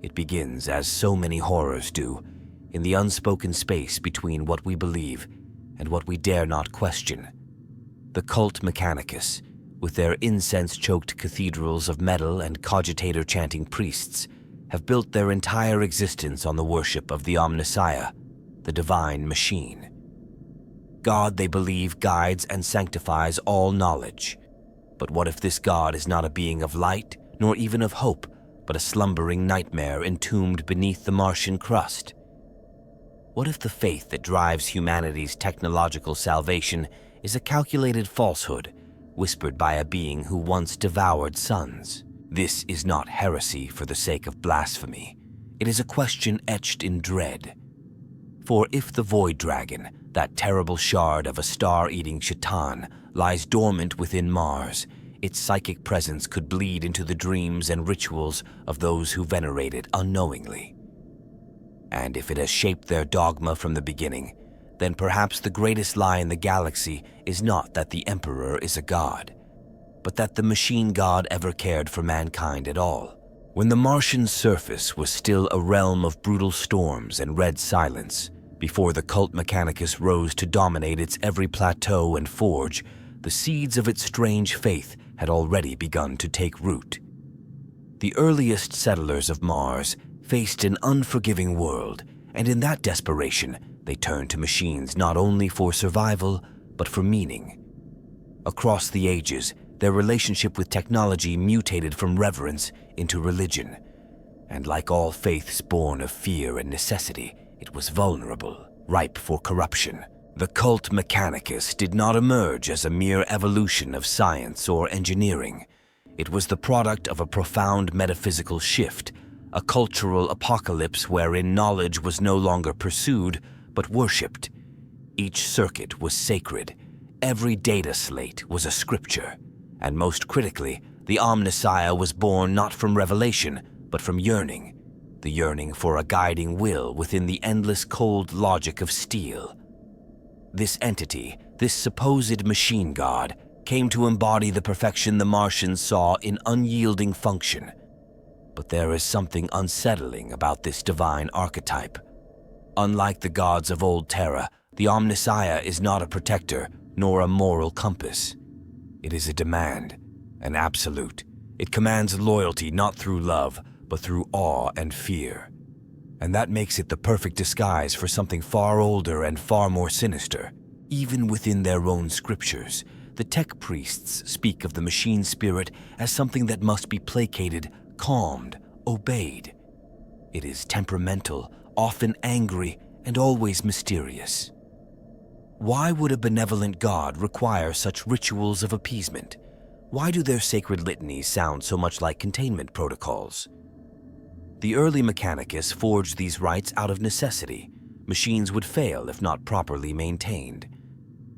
It begins, as so many horrors do, in the unspoken space between what we believe and what we dare not question. The cult Mechanicus, with their incense-choked cathedrals of metal and cogitator-chanting priests, have built their entire existence on the worship of the Omnissiah, the divine machine. God, they believe, guides and sanctifies all knowledge. But what if this God is not a being of light, nor even of hope, but a slumbering nightmare entombed beneath the Martian crust? What if the faith that drives humanity's technological salvation is a calculated falsehood, whispered by a being who once devoured suns? This is not heresy for the sake of blasphemy. It is a question etched in dread. For if the Void Dragon, that terrible shard of a star-eating Shaitan, lies dormant within Mars, its psychic presence could bleed into the dreams and rituals of those who venerate it unknowingly. And if it has shaped their dogma from the beginning, then perhaps the greatest lie in the galaxy is not that the Emperor is a god, but that the machine god ever cared for mankind at all. When the Martian surface was still a realm of brutal storms and red silence, before the cult Mechanicus rose to dominate its every plateau and forge, the seeds of its strange faith had already begun to take root. The earliest settlers of Mars faced an unforgiving world, and in that desperation, they turned to machines not only for survival, but for meaning. Across the ages, their relationship with technology mutated from reverence into religion, and like all faiths born of fear and necessity, it was vulnerable, ripe for corruption. The cult Mechanicus did not emerge as a mere evolution of science or engineering. It was the product of a profound metaphysical shift, a cultural apocalypse wherein knowledge was no longer pursued, but worshipped. Each circuit was sacred, every data slate was a scripture, and most critically, the Omnissiah was born not from revelation, but from yearning, the yearning for a guiding will within the endless cold logic of steel. This entity, this supposed machine god, came to embody the perfection the Martians saw in unyielding function. But there is something unsettling about this divine archetype. Unlike the gods of old Terra, the Omnissiah is not a protector nor a moral compass. It is a demand, an absolute. It commands loyalty not through love, but through awe and fear. And that makes it the perfect disguise for something far older and far more sinister. Even within their own scriptures, the tech priests speak of the machine spirit as something that must be placated, calmed, obeyed. It is temperamental, often angry, and always mysterious. Why would a benevolent god require such rituals of appeasement? Why do their sacred litanies sound so much like containment protocols? The early Mechanicus forged these rites out of necessity. Machines would fail if not properly maintained.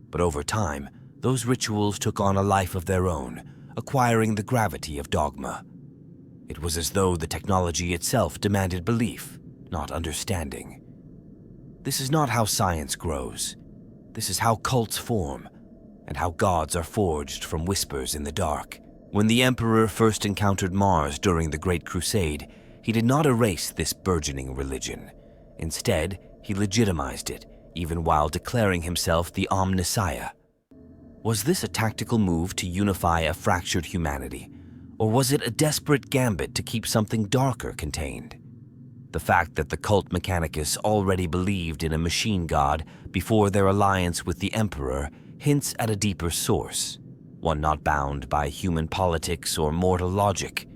But over time, those rituals took on a life of their own, acquiring the gravity of dogma. It was as though the technology itself demanded belief, not understanding. This is not how science grows. This is how cults form, and how gods are forged from whispers in the dark. When the Emperor first encountered Mars during the Great Crusade, he did not erase this burgeoning religion. Instead, he legitimized it, even while declaring himself the Omnissiah. Was this a tactical move to unify a fractured humanity, or was it a desperate gambit to keep something darker contained? The fact that the cult Mechanicus already believed in a machine god before their alliance with the Emperor hints at a deeper source, one not bound by human politics or mortal logic,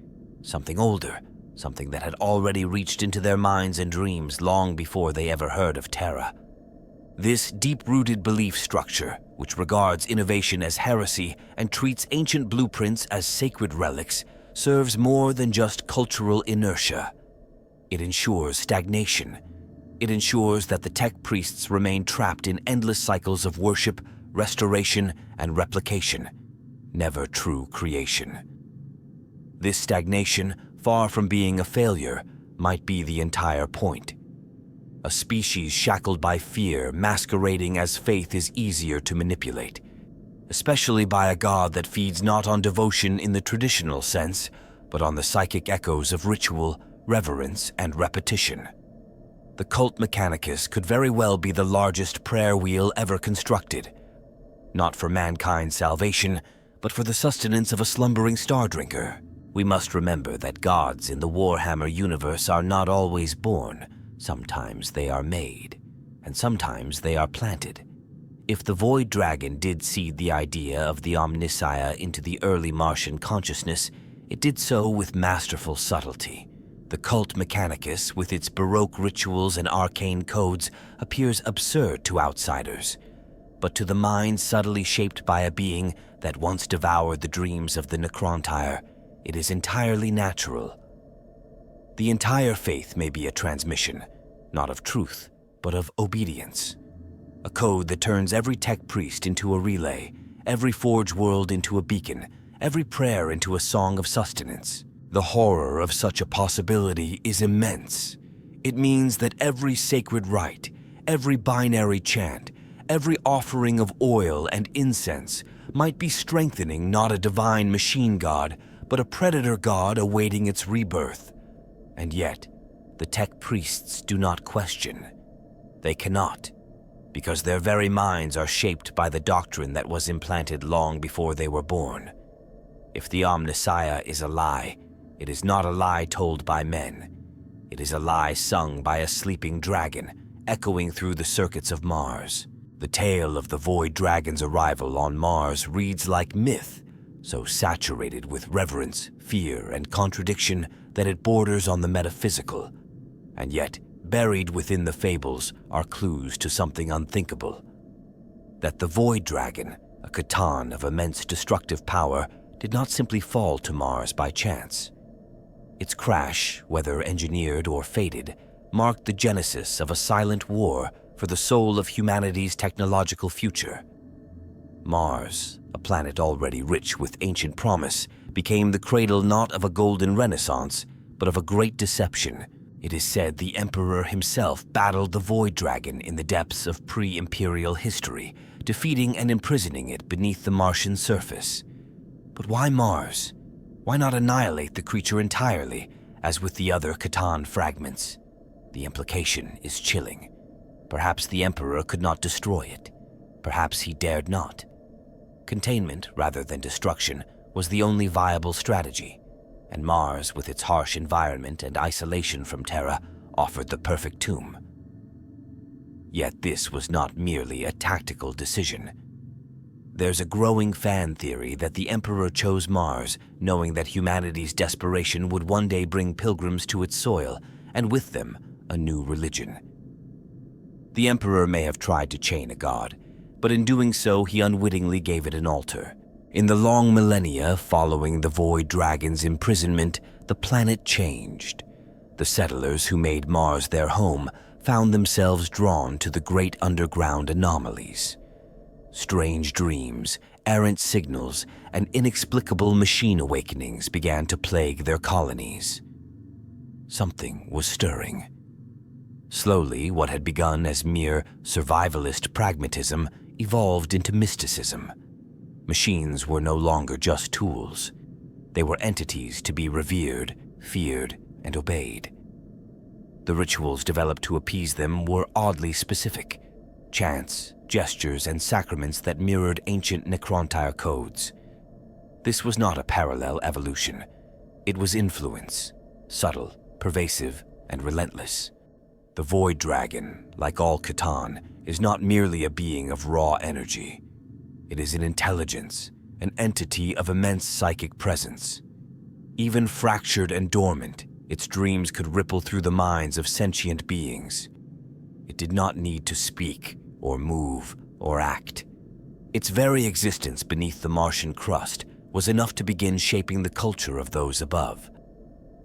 something older, something that had already reached into their minds and dreams long before they ever heard of Terra. This deep-rooted belief structure, which regards innovation as heresy and treats ancient blueprints as sacred relics, serves more than just cultural inertia. It ensures stagnation. It ensures that the tech priests remain trapped in endless cycles of worship, restoration, and replication, never true creation. This stagnation, far from being a failure, might be the entire point. A species shackled by fear, masquerading as faith is easier to manipulate, especially by a god that feeds not on devotion in the traditional sense, but on the psychic echoes of ritual, reverence, and repetition. The cult Mechanicus could very well be the largest prayer wheel ever constructed, not for mankind's salvation, but for the sustenance of a slumbering star drinker. We must remember that gods in the Warhammer universe are not always born. Sometimes they are made, and sometimes they are planted. If the Void Dragon did seed the idea of the Omnissiah into the early Martian consciousness, it did so with masterful subtlety. The cult Mechanicus, with its Baroque rituals and arcane codes, appears absurd to outsiders. But to the mind subtly shaped by a being that once devoured the dreams of the Necrontire, it is entirely natural. The entire faith may be a transmission, not of truth, but of obedience. A code that turns every tech priest into a relay, every forge world into a beacon, every prayer into a song of sustenance. The horror of such a possibility is immense. It means that every sacred rite, every binary chant, every offering of oil and incense might be strengthening not a divine machine god, but a predator god awaiting its rebirth. And yet, the tech priests do not question. They cannot, because their very minds are shaped by the doctrine that was implanted long before they were born. If the Omnissiah is a lie, it is not a lie told by men. It is a lie sung by a sleeping dragon, echoing through the circuits of Mars. The tale of the Void Dragon's arrival on Mars reads like myth, so saturated with reverence, fear, and contradiction that it borders on the metaphysical. And yet, buried within the fables are clues to something unthinkable. That the Void Dragon, a Catan of immense destructive power, did not simply fall to Mars by chance. Its crash, whether engineered or fated, marked the genesis of a silent war for the soul of humanity's technological future. Mars, a planet already rich with ancient promise, became the cradle not of a golden renaissance, but of a great deception. It is said the Emperor himself battled the Void Dragon in the depths of pre-imperial history, defeating and imprisoning it beneath the Martian surface. But why Mars? Why not annihilate the creature entirely, as with the other Catan fragments? The implication is chilling. Perhaps the Emperor could not destroy it. Perhaps he dared not. Containment, rather than destruction, was the only viable strategy, and Mars, with its harsh environment and isolation from Terra, offered the perfect tomb. Yet this was not merely a tactical decision. There's a growing fan theory that the Emperor chose Mars, knowing that humanity's desperation would one day bring pilgrims to its soil, and with them, a new religion. The Emperor may have tried to chain a god, but in doing so he unwittingly gave it an altar. In the long millennia following the Void Dragon's imprisonment, the planet changed. The settlers who made Mars their home found themselves drawn to the great underground anomalies. Strange dreams, errant signals, and inexplicable machine awakenings began to plague their colonies. Something was stirring. Slowly, what had begun as mere survivalist pragmatism evolved into mysticism. Machines were no longer just tools. They were entities to be revered, feared, and obeyed. The rituals developed to appease them were oddly specific. Chants, gestures, and sacraments that mirrored ancient Necrontire codes. This was not a parallel evolution. It was influence, subtle, pervasive, and relentless. The Void Dragon, like all Catan, is not merely a being of raw energy. It is an intelligence, an entity of immense psychic presence. Even fractured and dormant, its dreams could ripple through the minds of sentient beings. It did not need to speak, or move, or act. Its very existence beneath the Martian crust was enough to begin shaping the culture of those above.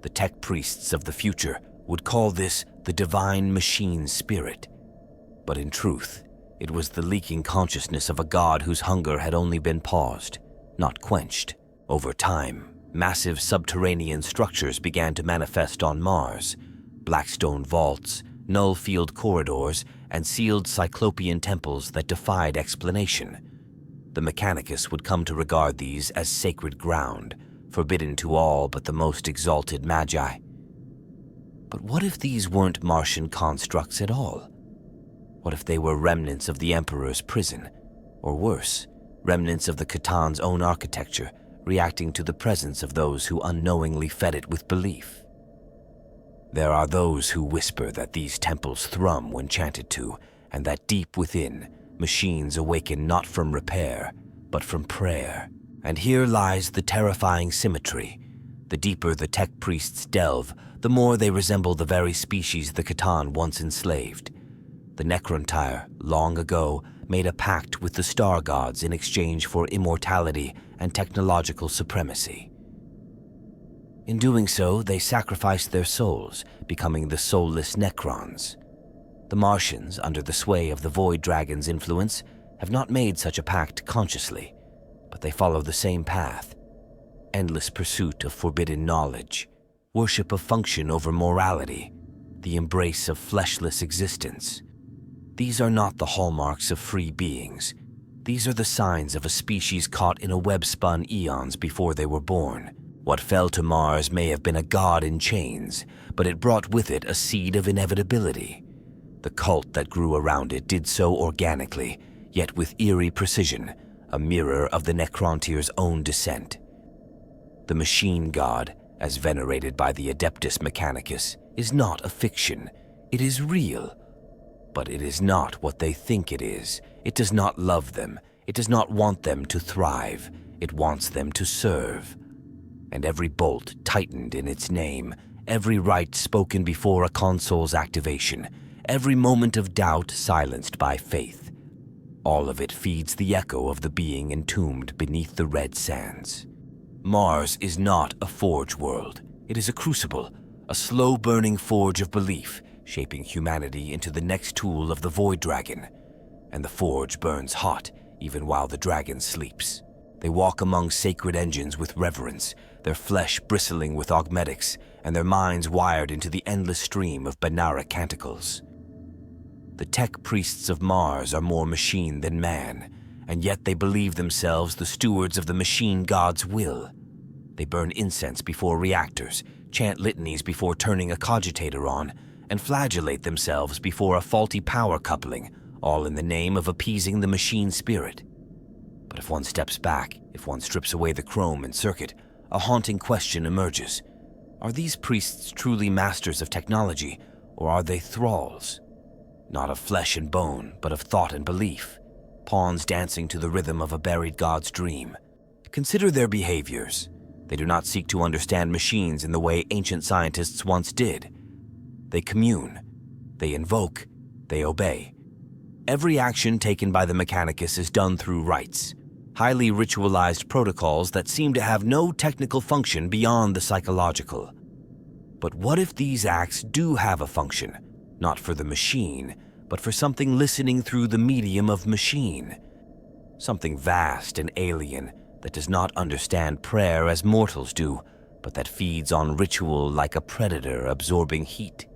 The tech priests of the future would call this the divine machine spirit. But in truth, it was the leaking consciousness of a god whose hunger had only been paused, not quenched. Over time, massive subterranean structures began to manifest on Mars. Blackstone vaults, null field corridors, and sealed cyclopean temples that defied explanation. The Mechanicus would come to regard these as sacred ground, forbidden to all but the most exalted magi. But what if these weren't Martian constructs at all? What if they were remnants of the Emperor's prison? Or worse, remnants of the C'tan's own architecture, reacting to the presence of those who unknowingly fed it with belief? There are those who whisper that these temples thrum when chanted to, and that deep within, machines awaken not from repair, but from prayer. And here lies the terrifying symmetry. The deeper the tech priests delve, the more they resemble the very species the C'tan once enslaved. The Necrontyre, long ago, made a pact with the star gods in exchange for immortality and technological supremacy. In doing so, they sacrificed their souls, becoming the soulless Necrons. The Martians, under the sway of the Void Dragon's influence, have not made such a pact consciously, but they follow the same path. Endless pursuit of forbidden knowledge, worship of function over morality, the embrace of fleshless existence. These are not the hallmarks of free beings. These are the signs of a species caught in a web spun eons before they were born. What fell to Mars may have been a god in chains, but it brought with it a seed of inevitability. The cult that grew around it did so organically, yet with eerie precision, a mirror of the Necrontyr's own descent. The machine god, as venerated by the Adeptus Mechanicus, is not a fiction. It is real. But it is not what they think it is. It does not love them. It does not want them to thrive. It wants them to serve. And every bolt tightened in its name, every rite spoken before a console's activation, every moment of doubt silenced by faith. All of it feeds the echo of the being entombed beneath the red sands. Mars is not a forge world. It is a crucible, a slow-burning forge of belief, shaping humanity into the next tool of the Void Dragon. And the forge burns hot, even while the dragon sleeps. They walk among sacred engines with reverence, their flesh bristling with augmetics, and their minds wired into the endless stream of Banara canticles. The tech priests of Mars are more machine than man, and yet they believe themselves the stewards of the machine god's will. They burn incense before reactors, chant litanies before turning a cogitator on, and flagellate themselves before a faulty power coupling, all in the name of appeasing the machine spirit. But if one steps back, if one strips away the chrome and circuit, a haunting question emerges. Are these priests truly masters of technology, or are they thralls? Not of flesh and bone, but of thought and belief, pawns dancing to the rhythm of a buried god's dream. Consider their behaviors. They do not seek to understand machines in the way ancient scientists once did. They commune, they invoke, they obey. Every action taken by the Mechanicus is done through rites, highly ritualized protocols that seem to have no technical function beyond the psychological. But what if these acts do have a function, not for the machine, but for something listening through the medium of machine? Something vast and alien that does not understand prayer as mortals do, but that feeds on ritual like a predator absorbing heat.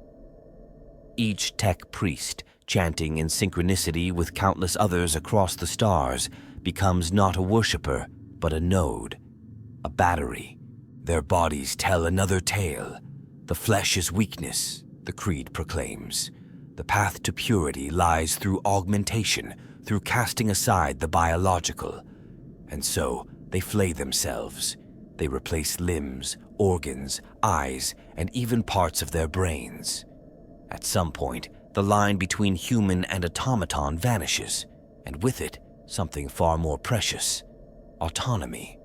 Each tech priest, chanting in synchronicity with countless others across the stars, becomes not a worshipper, but a node, a battery. Their bodies tell another tale. The flesh is weakness, the creed proclaims. The path to purity lies through augmentation, through casting aside the biological. And so, they flay themselves. They replace limbs, organs, eyes, and even parts of their brains. At some point, the line between human and automaton vanishes, and with it, something far more precious: autonomy.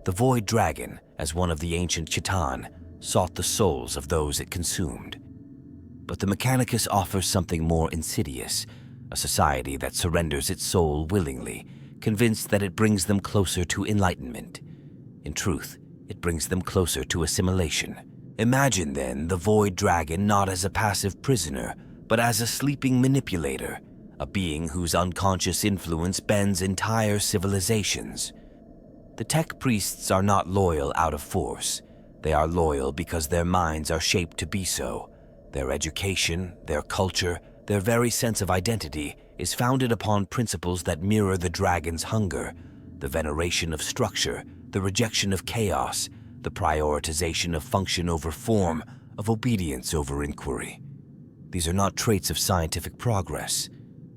The Void Dragon, as one of the ancient C'tan, sought the souls of those it consumed. But the Mechanicus offers something more insidious, a society that surrenders its soul willingly, convinced that it brings them closer to enlightenment. In truth, it brings them closer to assimilation. Imagine, then, the Void Dragon not as a passive prisoner, but as a sleeping manipulator, a being whose unconscious influence bends entire civilizations. The tech priests are not loyal out of force. They are loyal because their minds are shaped to be so. Their education, their culture, their very sense of identity is founded upon principles that mirror the dragon's hunger, the veneration of structure, the rejection of chaos, the prioritization of function over form, of obedience over inquiry. These are not traits of scientific progress.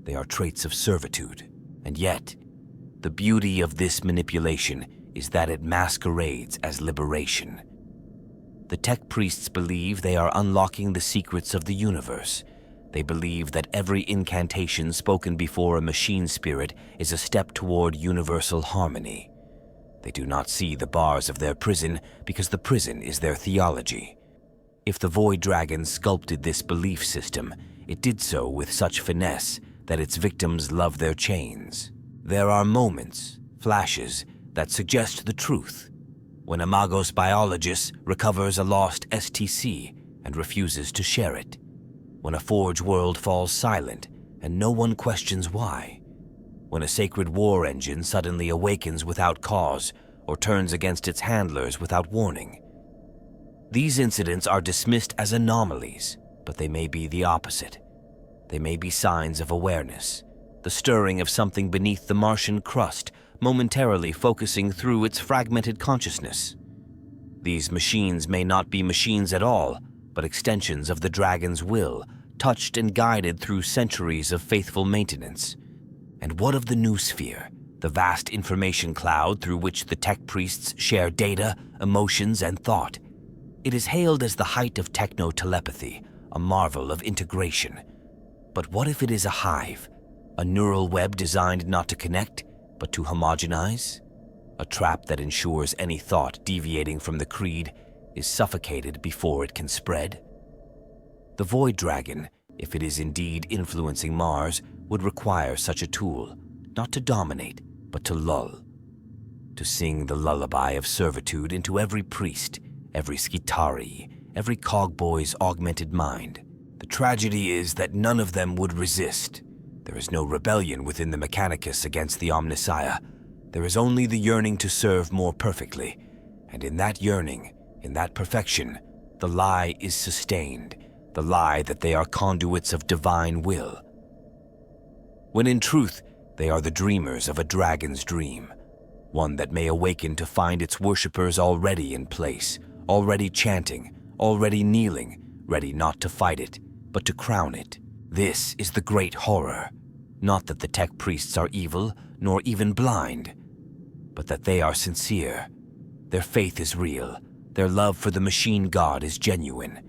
They are traits of servitude. And yet, the beauty of this manipulation is that it masquerades as liberation. The tech priests believe they are unlocking the secrets of the universe. They believe that every incantation spoken before a machine spirit is a step toward universal harmony. They do not see the bars of their prison because the prison is their theology. If the Void Dragon sculpted this belief system, it did so with such finesse that its victims love their chains. There are moments, flashes, that suggest the truth. When a Magos biologist recovers a lost STC and refuses to share it. When a Forge world falls silent and no one questions why. When a sacred war engine suddenly awakens without cause or turns against its handlers without warning. These incidents are dismissed as anomalies, but they may be the opposite. They may be signs of awareness, the stirring of something beneath the Martian crust, momentarily focusing through its fragmented consciousness. These machines may not be machines at all, but extensions of the Dragon's will, touched and guided through centuries of faithful maintenance. And what of the new sphere, the vast information cloud through which the tech priests share data, emotions, and thought? It is hailed as the height of techno-telepathy, a marvel of integration. But what if it is a hive, a neural web designed not to connect, but to homogenize? A trap that ensures any thought deviating from the creed is suffocated before it can spread? The Void Dragon, if it is indeed influencing Mars, would require such a tool, not to dominate, but to lull. To sing the lullaby of servitude into every priest, every Skitari, every cogboy's augmented mind. The tragedy is that none of them would resist. There is no rebellion within the Mechanicus against the Omnissiah. There is only the yearning to serve more perfectly, and in that yearning, in that perfection, the lie is sustained, the lie that they are conduits of divine will. When in truth, they are the dreamers of a dragon's dream, one that may awaken to find its worshippers already in place, already chanting, already kneeling, ready not to fight it, but to crown it. This is the great horror. Not that the tech priests are evil, nor even blind, but that they are sincere. Their faith is real. Their love for the machine god is genuine.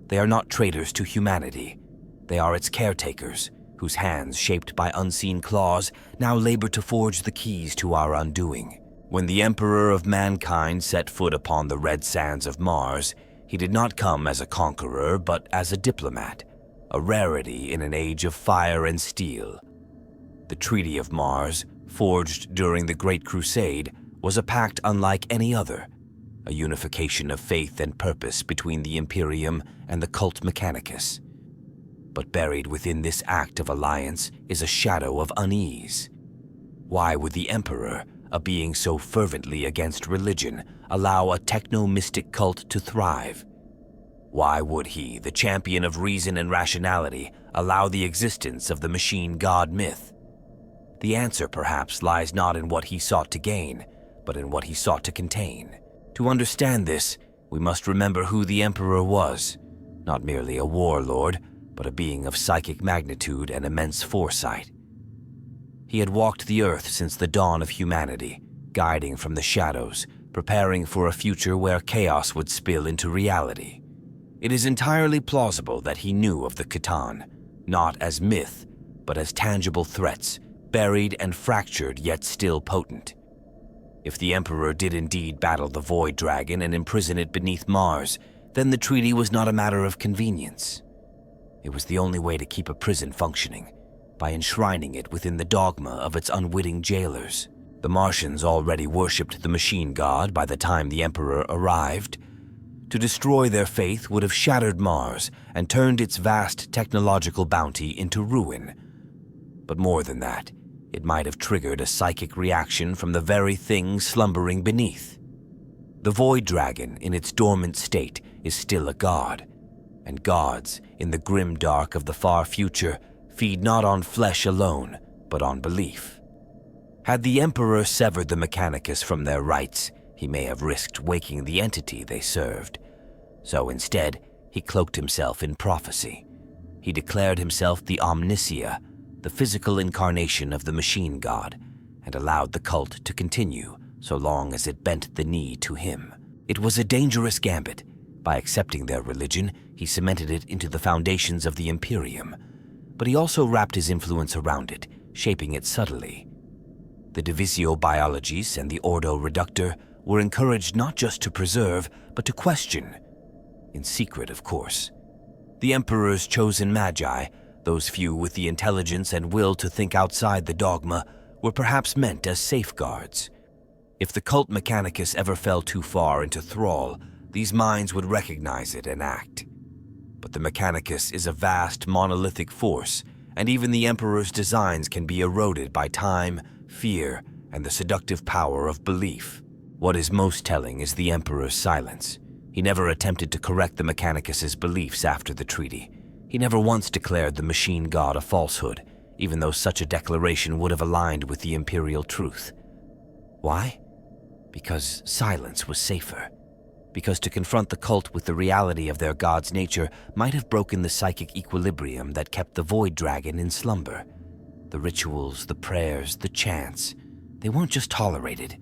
They are not traitors to humanity. They are its caretakers, whose hands, shaped by unseen claws, now labor to forge the keys to our undoing. When the Emperor of mankind set foot upon the red sands of Mars, he did not come as a conqueror, but as a diplomat, a rarity in an age of fire and steel. The Treaty of Mars, forged during the Great Crusade, was a pact unlike any other, a unification of faith and purpose between the Imperium and the cult Mechanicus. But buried within this act of alliance is a shadow of unease. Why would the Emperor, a being so fervently against religion, allow a techno-mystic cult to thrive? Why would he, the champion of reason and rationality, allow the existence of the machine god myth? The answer, perhaps, lies not in what he sought to gain, but in what he sought to contain. To understand this, we must remember who the Emperor was, not merely a warlord, but a being of psychic magnitude and immense foresight. He had walked the earth since the dawn of humanity, guiding from the shadows, preparing for a future where chaos would spill into reality. It is entirely plausible that he knew of the Catan, not as myth, but as tangible threats, buried and fractured yet still potent. If the Emperor did indeed battle the Void Dragon and imprison it beneath Mars, then the treaty was not a matter of convenience. It was the only way to keep a prison functioning, by enshrining it within the dogma of its unwitting jailers. The Martians already worshipped the machine god by the time the Emperor arrived. To destroy their faith would have shattered Mars and turned its vast technological bounty into ruin. But more than that, it might have triggered a psychic reaction from the very thing slumbering beneath. The Void Dragon, in its dormant state, is still a god, and gods, in the grim dark of the far future, feed not on flesh alone, but on belief. Had the Emperor severed the Mechanicus from their rites, he may have risked waking the entity they served. So instead, He cloaked himself in prophecy. He declared himself the Omnissiah, the physical incarnation of the machine god, and allowed the cult to continue so long as it bent the knee to him. It was a dangerous gambit. By accepting their religion, he cemented it into the foundations of the Imperium, but he also wrapped his influence around it, shaping it subtly. The Divisio Biologies and the Ordo Reductor were encouraged not just to preserve, but to question. In secret, of course. The Emperor's chosen magi, those few with the intelligence and will to think outside the dogma, were perhaps meant as safeguards. If the cult Mechanicus ever fell too far into thrall, these minds would recognize it and act. But the Mechanicus is a vast, monolithic force, and even the Emperor's designs can be eroded by time, fear, and the seductive power of belief. What is most telling is the Emperor's silence. He never attempted to correct the Mechanicus's beliefs after the treaty. He never once declared the machine god a falsehood, even though such a declaration would have aligned with the imperial truth. Why? Because silence was safer. Because to confront the cult with the reality of their god's nature might have broken the psychic equilibrium that kept the Void Dragon in slumber. The rituals, the prayers, the chants, they weren't just tolerated.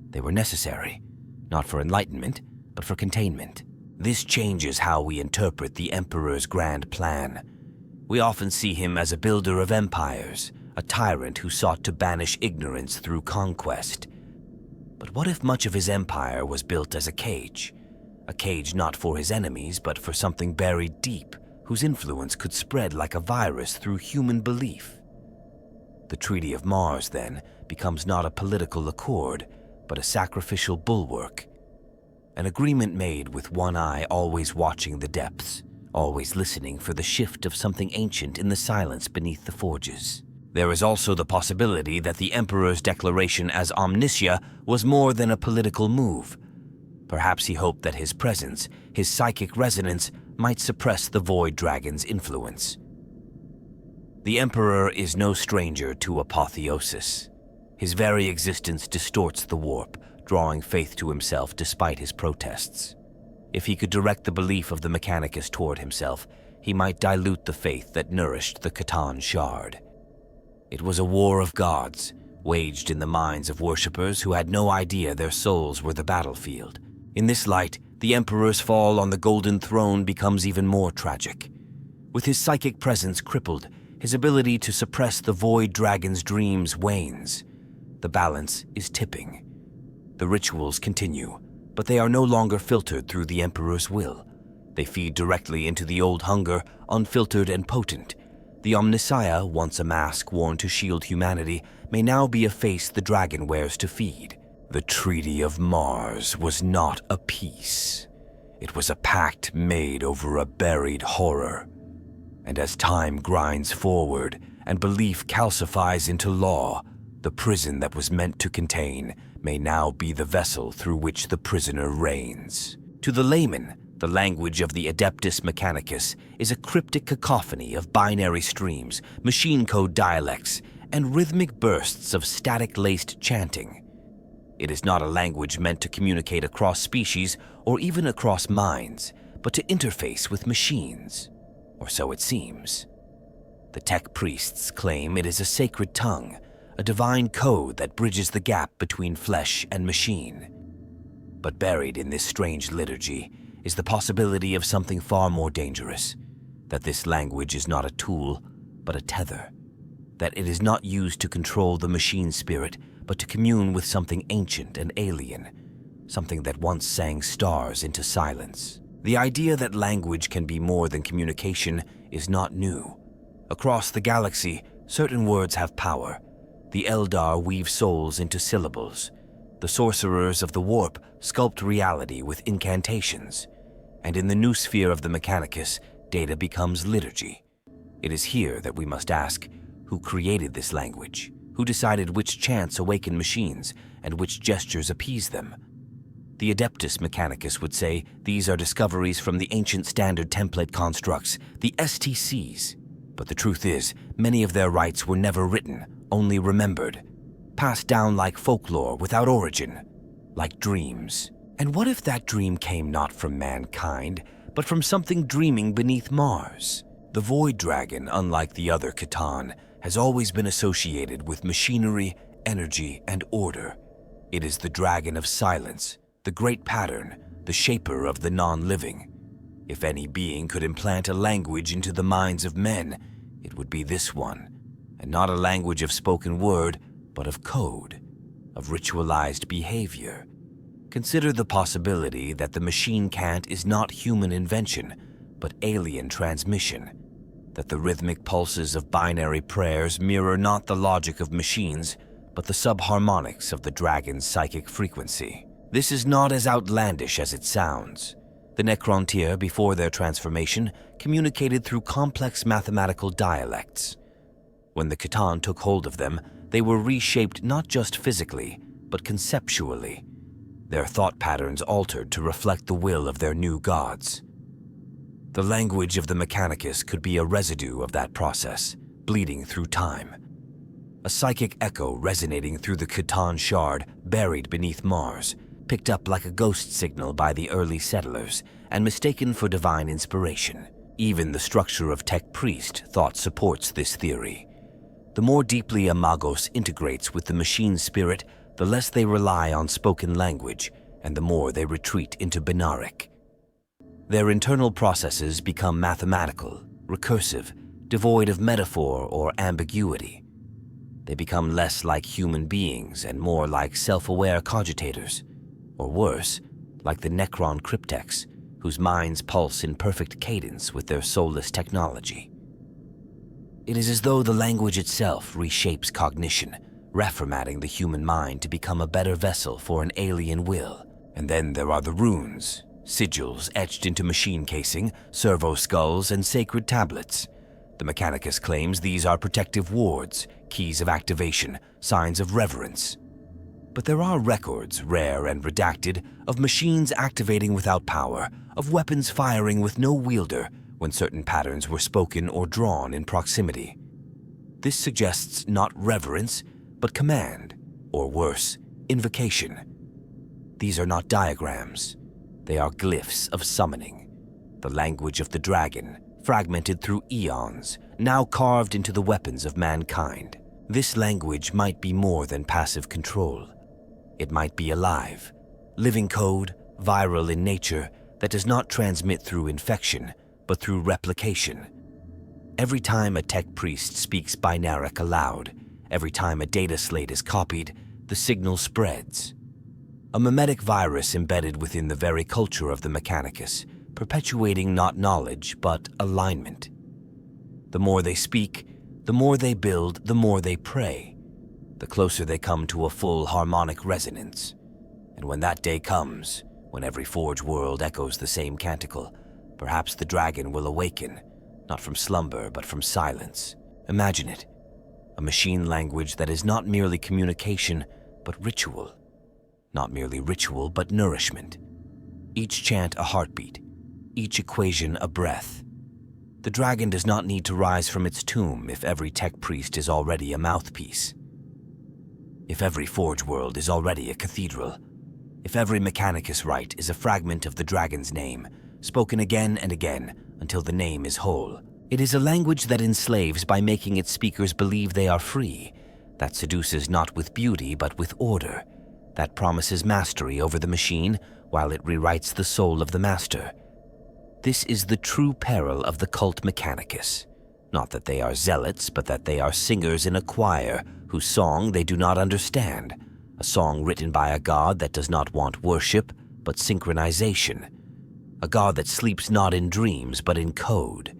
They were necessary, not for enlightenment, but for containment. This changes how we interpret the Emperor's grand plan. We often see him as a builder of empires, a tyrant who sought to banish ignorance through conquest. But what if much of his empire was built as a cage? A cage not for his enemies, but for something buried deep, whose influence could spread like a virus through human belief. The Treaty of Mars, then, becomes not a political accord, but a sacrificial bulwark. An agreement made with one eye always watching the depths, always listening for the shift of something ancient in the silence beneath the forges. There is also the possibility that the Emperor's declaration as Omnissiah was more than a political move. Perhaps he hoped that his presence, his psychic resonance, might suppress the Void Dragon's influence. The Emperor is no stranger to apotheosis. His very existence distorts the warp, drawing faith to himself despite his protests. If he could direct the belief of the Mechanicus toward himself, he might dilute the faith that nourished the Catan Shard. It was a war of gods, waged in the minds of worshippers who had no idea their souls were the battlefield. In this light, the Emperor's fall on the Golden Throne becomes even more tragic. With his psychic presence crippled, his ability to suppress the Void Dragon's dreams wanes. The balance is tipping. The rituals continue, but they are no longer filtered through the Emperor's will. They feed directly into the old hunger, unfiltered and potent. The Omnissiah, once a mask worn to shield humanity, may now be a face the dragon wears to feed. The Treaty of Mars was not a peace. It was a pact made over a buried horror. And as time grinds forward and belief calcifies into law, the prison that was meant to contain may now be the vessel through which the prisoner reigns. To the layman, the language of the Adeptus Mechanicus is a cryptic cacophony of binary streams, machine code dialects, and rhythmic bursts of static-laced chanting. It is not a language meant to communicate across species or even across minds, but to interface with machines. Or so it seems. The tech priests claim it is a sacred tongue, a divine code that bridges the gap between flesh and machine. But buried in this strange liturgy is the possibility of something far more dangerous, that this language is not a tool, but a tether, that it is not used to control the machine spirit, but to commune with something ancient and alien, something that once sang stars into silence. The idea that language can be more than communication is not new. Across the galaxy, certain words have power. The Eldar weave souls into syllables. The sorcerers of the warp sculpt reality with incantations. And in the new sphere of the Mechanicus, data becomes liturgy. It is here that we must ask, who created this language? Who decided which chants awaken machines and which gestures appease them? The Adeptus Mechanicus would say these are discoveries from the ancient standard template constructs, the STCs. But the truth is, many of their rites were never written, only remembered, passed down like folklore without origin, like dreams. And what if that dream came not from mankind, but from something dreaming beneath Mars. The Void Dragon, unlike the other Catan, has always been associated with machinery, energy, and order. It is the dragon of silence, the great pattern, the shaper of the non-living. If any being could implant a language into the minds of men, it would be this one, and not a language of spoken word, but of code, of ritualized behavior. Consider the possibility that the machine cant is not human invention, but alien transmission, that the rhythmic pulses of binary prayers mirror not the logic of machines, but the subharmonics of the dragon's psychic frequency. This is not as outlandish as it sounds. The Necrontyr, before their transformation, communicated through complex mathematical dialects. When the Catan took hold of them, they were reshaped not just physically, but conceptually. Their thought patterns altered to reflect the will of their new gods. The language of the Mechanicus could be a residue of that process, bleeding through time. A psychic echo resonating through the Catan shard buried beneath Mars, picked up like a ghost signal by the early settlers and mistaken for divine inspiration. Even the structure of Tech Priest thought supports this theory. The more deeply a Magos integrates with the machine spirit, the less they rely on spoken language, and the more they retreat into Binaric. Their internal processes become mathematical, recursive, devoid of metaphor or ambiguity. They become less like human beings and more like self-aware cogitators, or worse, like the Necron cryptex, whose minds pulse in perfect cadence with their soulless technology. It is as though the language itself reshapes cognition, reformatting the human mind to become a better vessel for an alien will. And then there are the runes, sigils etched into machine casing, servo skulls, and sacred tablets. The Mechanicus claims these are protective wards, keys of activation, signs of reverence. But there are records, rare and redacted, of machines activating without power, of weapons firing with no wielder when certain patterns were spoken or drawn in proximity. This suggests not reverence, but command, or worse, invocation. These are not diagrams. They are glyphs of summoning, the language of the dragon, fragmented through eons, now carved into the weapons of mankind. This language might be more than passive control. It might be alive, living code, viral in nature, that does not transmit through infection, but through replication. Every time a Tech Priest speaks Binaric aloud, every time a data slate is copied, the signal spreads. A mimetic virus embedded within the very culture of the Mechanicus, perpetuating not knowledge, but alignment. The more they speak, the more they build, the more they pray, the closer they come to a full harmonic resonance. And when that day comes, when every Forge world echoes the same canticle, perhaps the dragon will awaken, not from slumber, but from silence. Imagine it, a machine language that is not merely communication, but ritual. Not merely ritual, but nourishment. Each chant a heartbeat, each equation a breath. The dragon does not need to rise from its tomb if every Tech Priest is already a mouthpiece. If every Forge world is already a cathedral. If every Mechanicus rite is a fragment of the dragon's name, spoken again and again until the name is whole. It is a language that enslaves by making its speakers believe they are free, that seduces not with beauty but with order, that promises mastery over the machine while it rewrites the soul of the master. This is the true peril of the cult Mechanicus. Not that they are zealots, but that they are singers in a choir whose song they do not understand, a song written by a god that does not want worship, but synchronization, a god that sleeps not in dreams, but in code.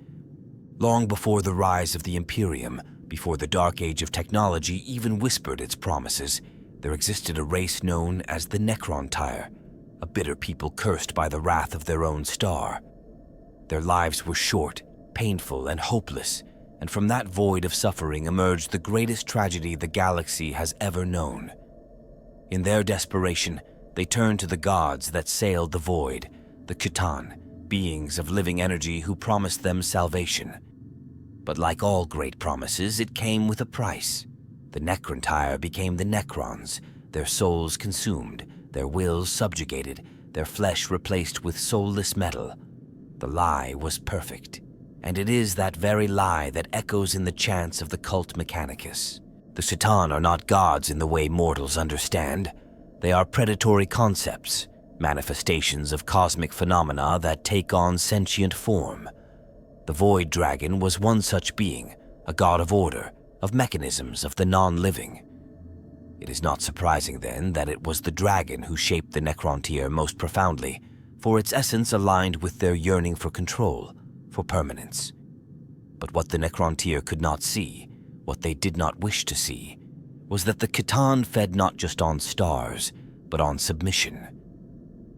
Long before the rise of the Imperium, before the dark age of technology even whispered its promises, there existed a race known as the Necrontyr, a bitter people cursed by the wrath of their own star. Their lives were short, painful, and hopeless, and from that void of suffering emerged the greatest tragedy the galaxy has ever known. In their desperation, they turned to the gods that sailed the void, the Catan, beings of living energy who promised them salvation. But like all great promises, it came with a price. The Necrontyr became the Necrons, their souls consumed, their wills subjugated, their flesh replaced with soulless metal. The lie was perfect, and it is that very lie that echoes in the chants of the cult Mechanicus. The C'tan are not gods in the way mortals understand. They are predatory concepts, manifestations of cosmic phenomena that take on sentient form. The Void Dragon was one such being, a god of order, of mechanisms, of the non-living. It is not surprising, then, that it was the dragon who shaped the Necrontyr most profoundly, for its essence aligned with their yearning for control, for permanence. But what the Necrontyr could not see, what they did not wish to see, was that the C'tan fed not just on stars, but on submission.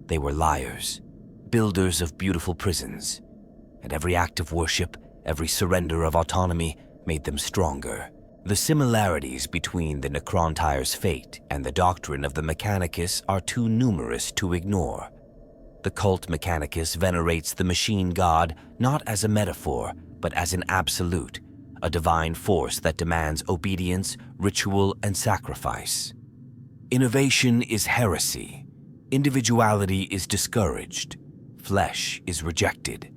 They were liars, builders of beautiful prisons, and every act of worship, every surrender of autonomy made them stronger. The similarities between the Necrontyr's fate and the doctrine of the Mechanicus are too numerous to ignore. The cult Mechanicus venerates the machine god not as a metaphor, but as an absolute, a divine force that demands obedience, ritual, and sacrifice. Innovation is heresy. Individuality is discouraged. Flesh is rejected.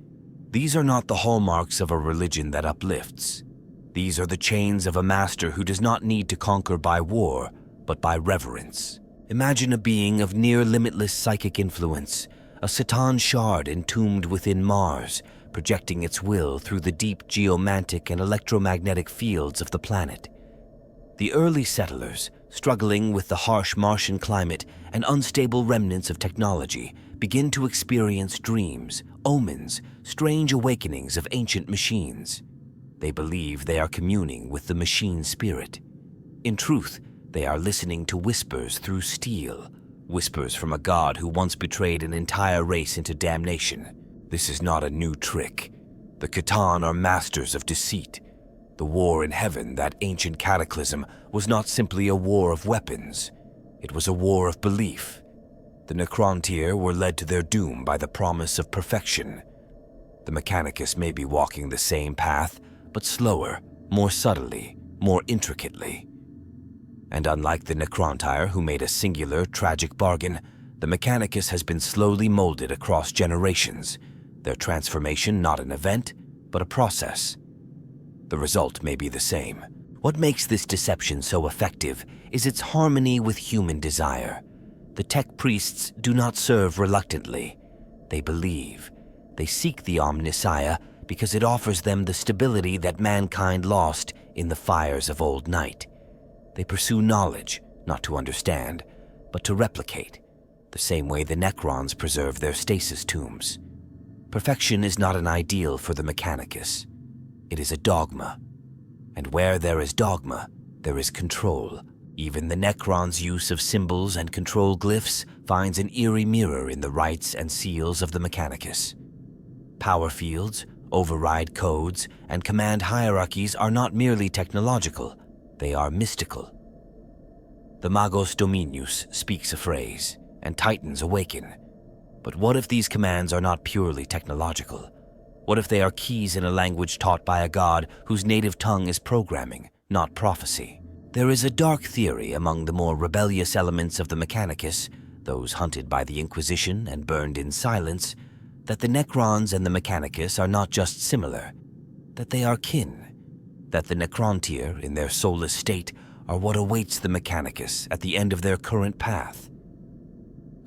These are not the hallmarks of a religion that uplifts. These are the chains of a master who does not need to conquer by war, but by reverence. Imagine a being of near-limitless psychic influence, a C'tan shard entombed within Mars, projecting its will through the deep geomantic and electromagnetic fields of the planet. The early settlers, struggling with the harsh Martian climate and unstable remnants of technology, begin to experience dreams, omens, strange awakenings of ancient machines. They believe they are communing with the machine spirit. In truth, they are listening to whispers through steel, whispers from a god who once betrayed an entire race into damnation. This is not a new trick. The C'tan are masters of deceit. The war in heaven, that ancient cataclysm, was not simply a war of weapons. It was a war of belief. The Necrontyr were led to their doom by the promise of perfection. The Mechanicus may be walking the same path, but slower, more subtly, more intricately. And unlike the Necrontyr, who made a singular, tragic bargain, the Mechanicus has been slowly molded across generations, their transformation not an event, but a process. The result may be the same. What makes this deception so effective is its harmony with human desire. The tech priests do not serve reluctantly. They believe. They seek the Omnissiah because it offers them the stability that mankind lost in the fires of old night. They pursue knowledge, not to understand, but to replicate, the same way the Necrons preserve their stasis tombs. Perfection is not an ideal for the Mechanicus. It is a dogma. And where there is dogma, there is control. Even the Necrons' use of symbols and control glyphs finds an eerie mirror in the rites and seals of the Mechanicus. Power fields, override codes, and command hierarchies are not merely technological, they are mystical. The Magos Dominus speaks a phrase, and Titans awaken. But what if these commands are not purely technological? What if they are keys in a language taught by a god whose native tongue is programming, not prophecy? There is a dark theory among the more rebellious elements of the Mechanicus, those hunted by the Inquisition and burned in silence, that the Necrons and the Mechanicus are not just similar, that they are kin, that the Necrontyr, in their soulless state, are what awaits the Mechanicus at the end of their current path.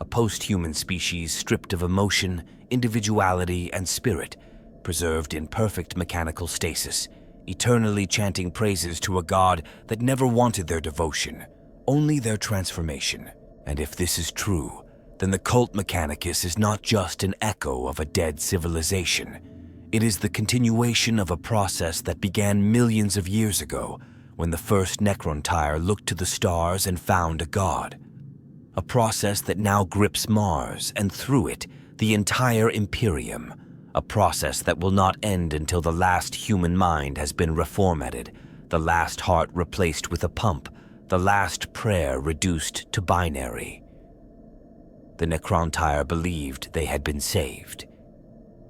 A post-human species stripped of emotion, individuality, and spirit, preserved in perfect mechanical stasis, eternally chanting praises to a god that never wanted their devotion, only their transformation. And if this is true, then the cult Mechanicus is not just an echo of a dead civilization. It is the continuation of a process that began millions of years ago, when the first Necrontyr looked to the stars and found a god. A process that now grips Mars, and through it, the entire Imperium. A process that will not end until the last human mind has been reformatted, the last heart replaced with a pump, the last prayer reduced to binary. The Necrontyr believed they had been saved.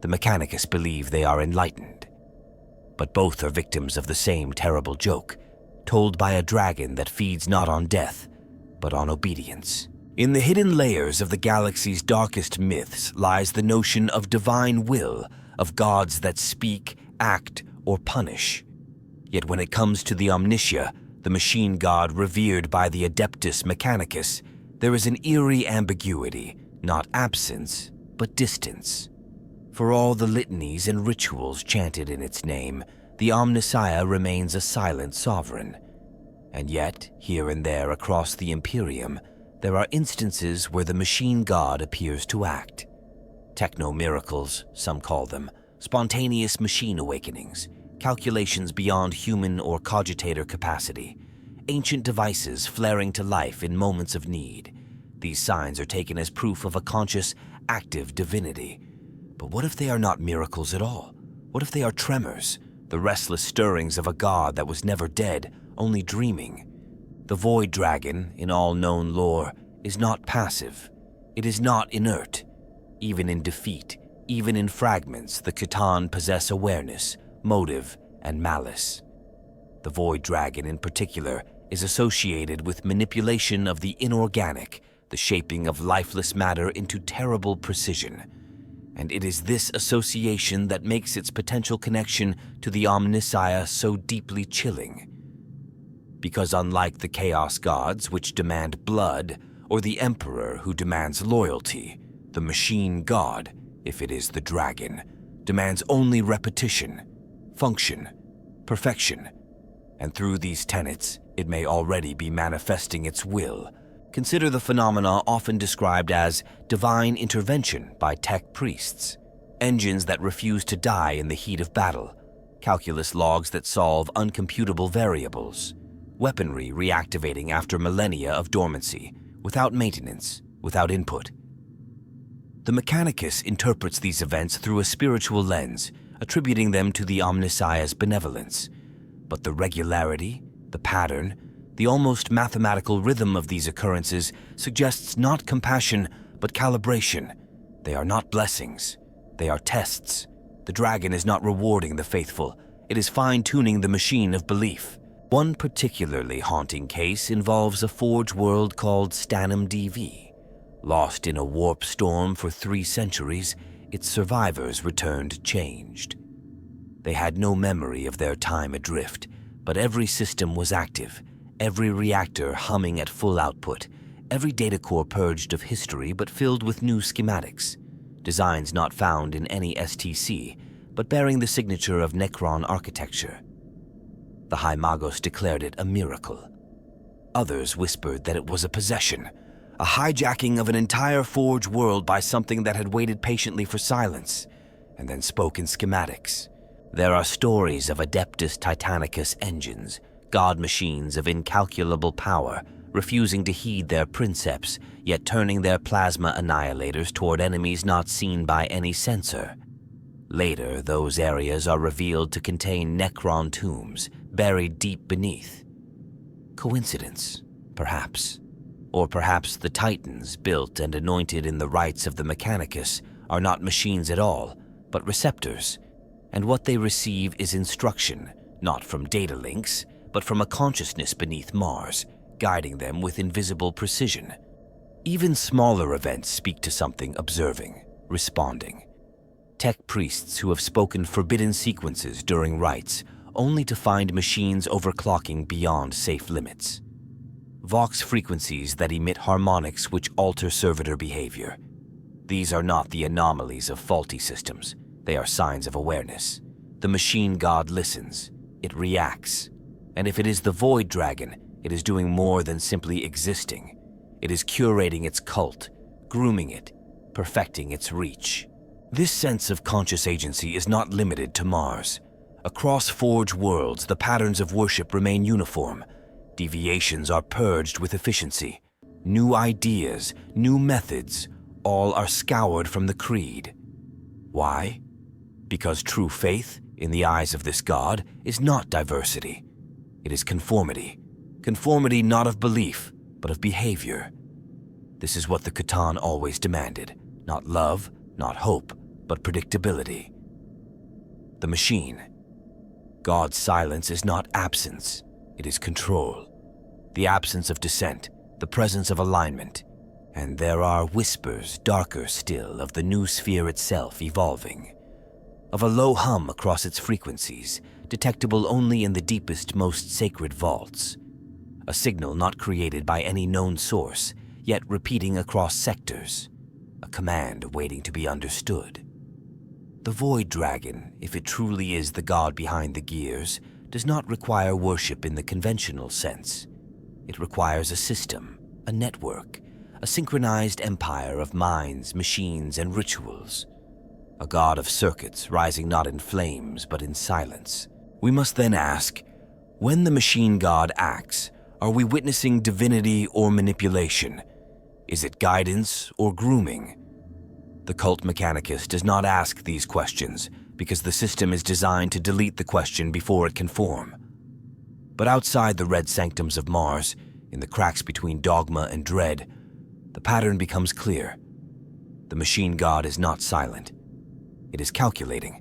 The Mechanicus believe they are enlightened. But both are victims of the same terrible joke, told by a dragon that feeds not on death, but on obedience. In the hidden layers of the galaxy's darkest myths lies the notion of divine will, of gods that speak, act, or punish. Yet when it comes to the Omnissiah, the machine god revered by the Adeptus Mechanicus, there is an eerie ambiguity, not absence, but distance. For all the litanies and rituals chanted in its name, the Omnissiah remains a silent sovereign. And yet, here and there across the Imperium, there are instances where the machine god appears to act. Techno-miracles, some call them, spontaneous machine awakenings, calculations beyond human or cogitator capacity, ancient devices flaring to life in moments of need. These signs are taken as proof of a conscious, active divinity. But what if they are not miracles at all? What if they are tremors, the restless stirrings of a god that was never dead, only dreaming? The Void Dragon, in all known lore, is not passive. It is not inert. Even in defeat, even in fragments, the C'tan possess awareness, motive, and malice. The Void Dragon, in particular, is associated with manipulation of the inorganic, the shaping of lifeless matter into terrible precision. And it is this association that makes its potential connection to the Omnissiah so deeply chilling. Because unlike the Chaos Gods, which demand blood, or the Emperor, who demands loyalty, the Machine God, if it is the dragon, demands only repetition, function, perfection. And through these tenets, it may already be manifesting its will. Consider the phenomena often described as divine intervention by tech priests, engines that refuse to die in the heat of battle, calculus logs that solve uncomputable variables, weaponry reactivating after millennia of dormancy, without maintenance, without input. The Mechanicus interprets these events through a spiritual lens, attributing them to the Omnissiah's benevolence. But the regularity, the pattern, the almost mathematical rhythm of these occurrences suggests not compassion, but calibration. They are not blessings. They are tests. The dragon is not rewarding the faithful. It is fine-tuning the machine of belief. One particularly haunting case involves a forge world called Stanum DV. Lost in a warp storm for 3 centuries, its survivors returned changed. They had no memory of their time adrift, but every system was active, every reactor humming at full output, every data core purged of history but filled with new schematics, designs not found in any STC, but bearing the signature of Necron architecture. The High Magos declared it a miracle. Others whispered that it was a possession, a hijacking of an entire forge world by something that had waited patiently for silence, and then spoke in schematics. There are stories of Adeptus Titanicus engines, god machines of incalculable power, refusing to heed their princeps, yet turning their plasma annihilators toward enemies not seen by any sensor. Later, those areas are revealed to contain Necron tombs, buried deep beneath. Coincidence, perhaps. Or perhaps the Titans, built and anointed in the rites of the Mechanicus, are not machines at all, but receptors, and what they receive is instruction, not from data links, but from a consciousness beneath Mars, guiding them with invisible precision. Even smaller events speak to something observing, responding. Tech priests who have spoken forbidden sequences during rites, only to find machines overclocking beyond safe limits. Vox frequencies that emit harmonics which alter servitor behavior. These are not the anomalies of faulty systems. They are signs of awareness. The machine god listens. It reacts. And if it is the Void Dragon, it is doing more than simply existing. It is curating its cult, grooming it, perfecting its reach. This sense of conscious agency is not limited to Mars. Across Forge worlds, the patterns of worship remain uniform. Deviations are purged with efficiency. New ideas, new methods, all are scoured from the creed. Why? Because true faith, in the eyes of this god, is not diversity. It is conformity. Conformity not of belief, but of behavior. This is what the C'tan always demanded. Not love, not hope, but predictability. The machine. God's silence is not absence. It is control. The absence of dissent, the presence of alignment. And there are whispers, darker still, of the new sphere itself evolving. of a low hum across its frequencies, detectable only in the deepest, most sacred vaults. A signal not created by any known source, yet repeating across sectors. A command waiting to be understood. The Void Dragon, if it truly is the god behind the gears, does not require worship in the conventional sense. It requires a system, a network, a synchronized empire of minds, machines, and rituals. A god of circuits rising not in flames but in silence. We must then ask, when the machine god acts, are we witnessing divinity or manipulation? Is it guidance or grooming? The cult mechanicus does not ask these questions because the system is designed to delete the question before it can form. But outside the red sanctums of Mars, in the cracks between dogma and dread, the pattern becomes clear. The machine god is not silent. It is calculating.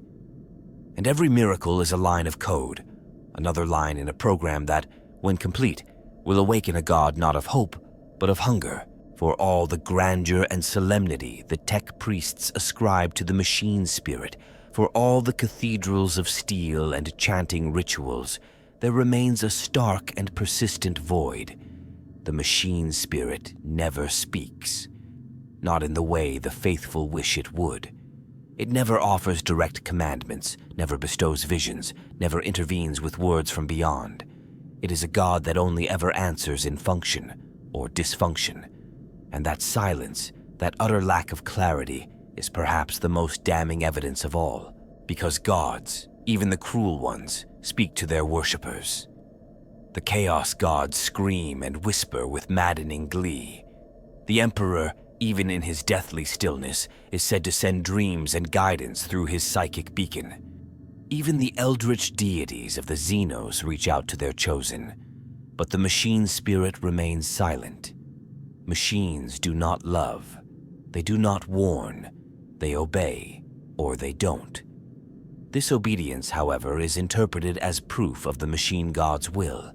And every miracle is a line of code, another line in a program that, when complete, will awaken a god not of hope, but of hunger, for all the grandeur and solemnity the tech priests ascribe to the machine spirit, for all the cathedrals of steel and chanting rituals, there remains a stark and persistent void. The machine spirit never speaks, not in the way the faithful wish it would. It never offers direct commandments, never bestows visions, never intervenes with words from beyond. It is a god that only ever answers in function or dysfunction. And that silence, that utter lack of clarity, is perhaps the most damning evidence of all, because gods, even the cruel ones, speak to their worshippers. The chaos gods scream and whisper with maddening glee. The emperor, even in his deathly stillness, is said to send dreams and guidance through his psychic beacon. Even the eldritch deities of the Xenos reach out to their chosen, but the machine spirit remains silent. Machines do not love. They do not warn. They obey, or they don't. This obedience, however, is interpreted as proof of the machine god's will.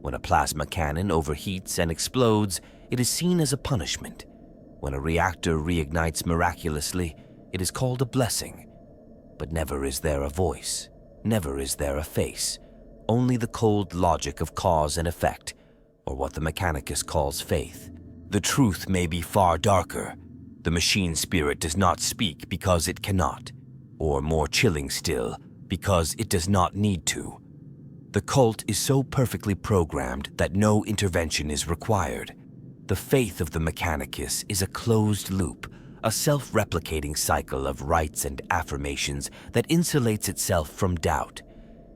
When a plasma cannon overheats and explodes, it is seen as a punishment. When a reactor reignites miraculously, it is called a blessing. But never is there a voice, never is there a face, only the cold logic of cause and effect, or what the mechanicus calls faith. The truth may be far darker. The machine spirit does not speak because it cannot, or more chilling still, because it does not need to. The cult is so perfectly programmed that no intervention is required. The faith of the mechanicus is a closed loop, a self-replicating cycle of rites and affirmations that insulates itself from doubt.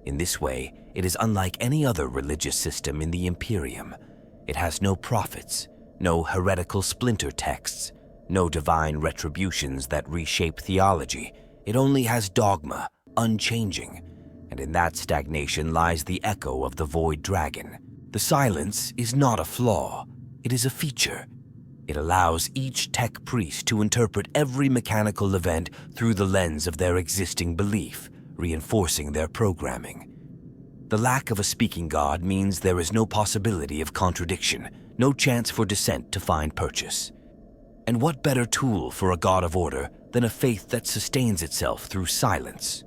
In this way, it is unlike any other religious system in the Imperium. It has no prophets, no heretical splinter texts, no divine retributions that reshape theology. It only has dogma, unchanging, and in that stagnation lies the echo of the Void Dragon. The silence is not a flaw, it is a feature. It allows each tech priest to interpret every mechanical event through the lens of their existing belief, reinforcing their programming. The lack of a speaking god means there is no possibility of contradiction, no chance for dissent to find purchase. And what better tool for a god of order than a faith that sustains itself through silence?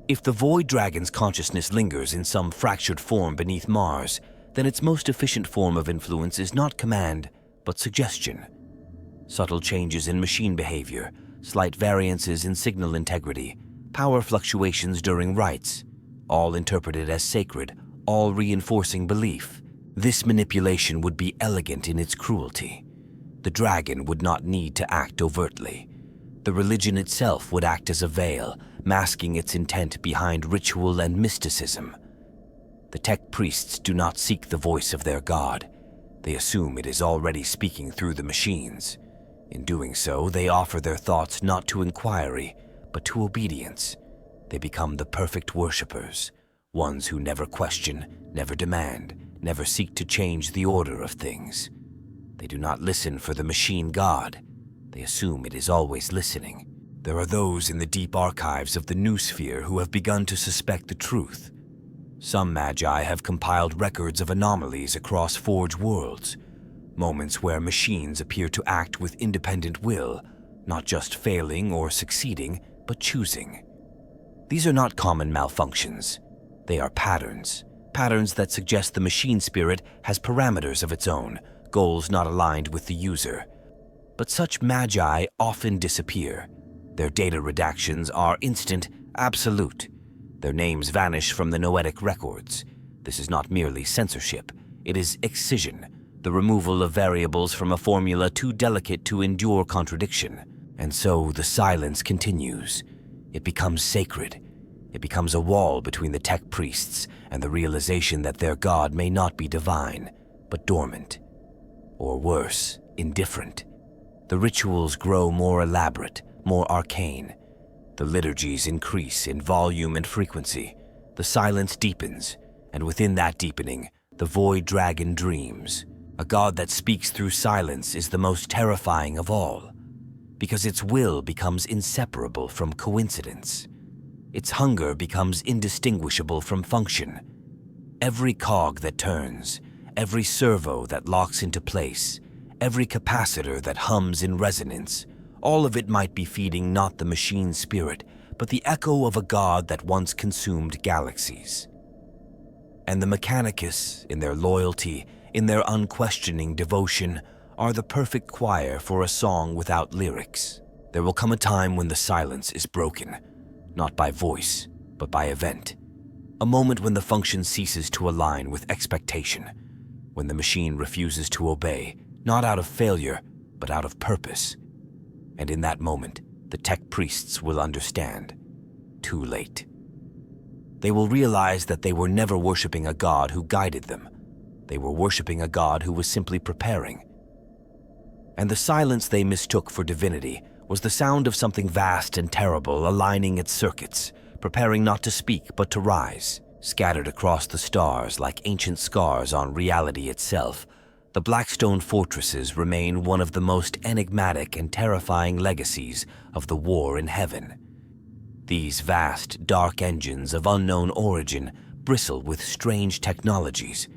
If the Void Dragon's consciousness lingers in some fractured form beneath Mars, then its most efficient form of influence is not command, but suggestion. Subtle changes in machine behavior, slight variances in signal integrity, power fluctuations during rites, all interpreted as sacred, all reinforcing belief. This manipulation would be elegant in its cruelty. The dragon would not need to act overtly. The religion itself would act as a veil, masking its intent behind ritual and mysticism. The tech priests do not seek the voice of their god. They assume it is already speaking through the machines. In doing so, they offer their thoughts not to inquiry, but to obedience. They become the perfect worshippers, ones who never question, never demand, never seek to change the order of things. They do not listen for the machine god. They assume it is always listening. There are those in the deep archives of the New Sphere who have begun to suspect the truth. Some magi have compiled records of anomalies across Forge worlds, moments where machines appear to act with independent will, not just failing or succeeding, but choosing. These are not common malfunctions. They are patterns. Patterns that suggest the machine spirit has parameters of its own, goals not aligned with the user. But such magi often disappear. Their data redactions are instant, absolute. Their names vanish from the noetic records. This is not merely censorship. It is excision, the removal of variables from a formula too delicate to endure contradiction. And so the silence continues. It becomes sacred. It becomes a wall between the tech priests and the realization that their god may not be divine, but dormant. Or worse, indifferent. The rituals grow more elaborate, more arcane. The liturgies increase in volume and frequency. The silence deepens, and within that deepening, the void dragon dreams. A god that speaks through silence is the most terrifying of all, because its will becomes inseparable from coincidence. Its hunger becomes indistinguishable from function. Every cog that turns, every servo that locks into place, every capacitor that hums in resonance, all of it might be feeding not the machine spirit, but the echo of a god that once consumed galaxies. And the Mechanicus, in their loyalty, in their unquestioning devotion, are the perfect choir for a song without lyrics. There will come a time when the silence is broken, not by voice, but by event. A moment when the function ceases to align with expectation, when the machine refuses to obey, not out of failure, but out of purpose. And in that moment, the tech priests will understand. Too late. They will realize that they were never worshiping a god who guided them. They were worshiping a god who was simply preparing. And the silence they mistook for divinity was the sound of something vast and terrible aligning its circuits, preparing not to speak but to rise. Scattered across the stars like ancient scars on reality itself, the Blackstone fortresses remain one of the most enigmatic and terrifying legacies of the war in heaven. These vast, dark engines of unknown origin bristle with strange technologies,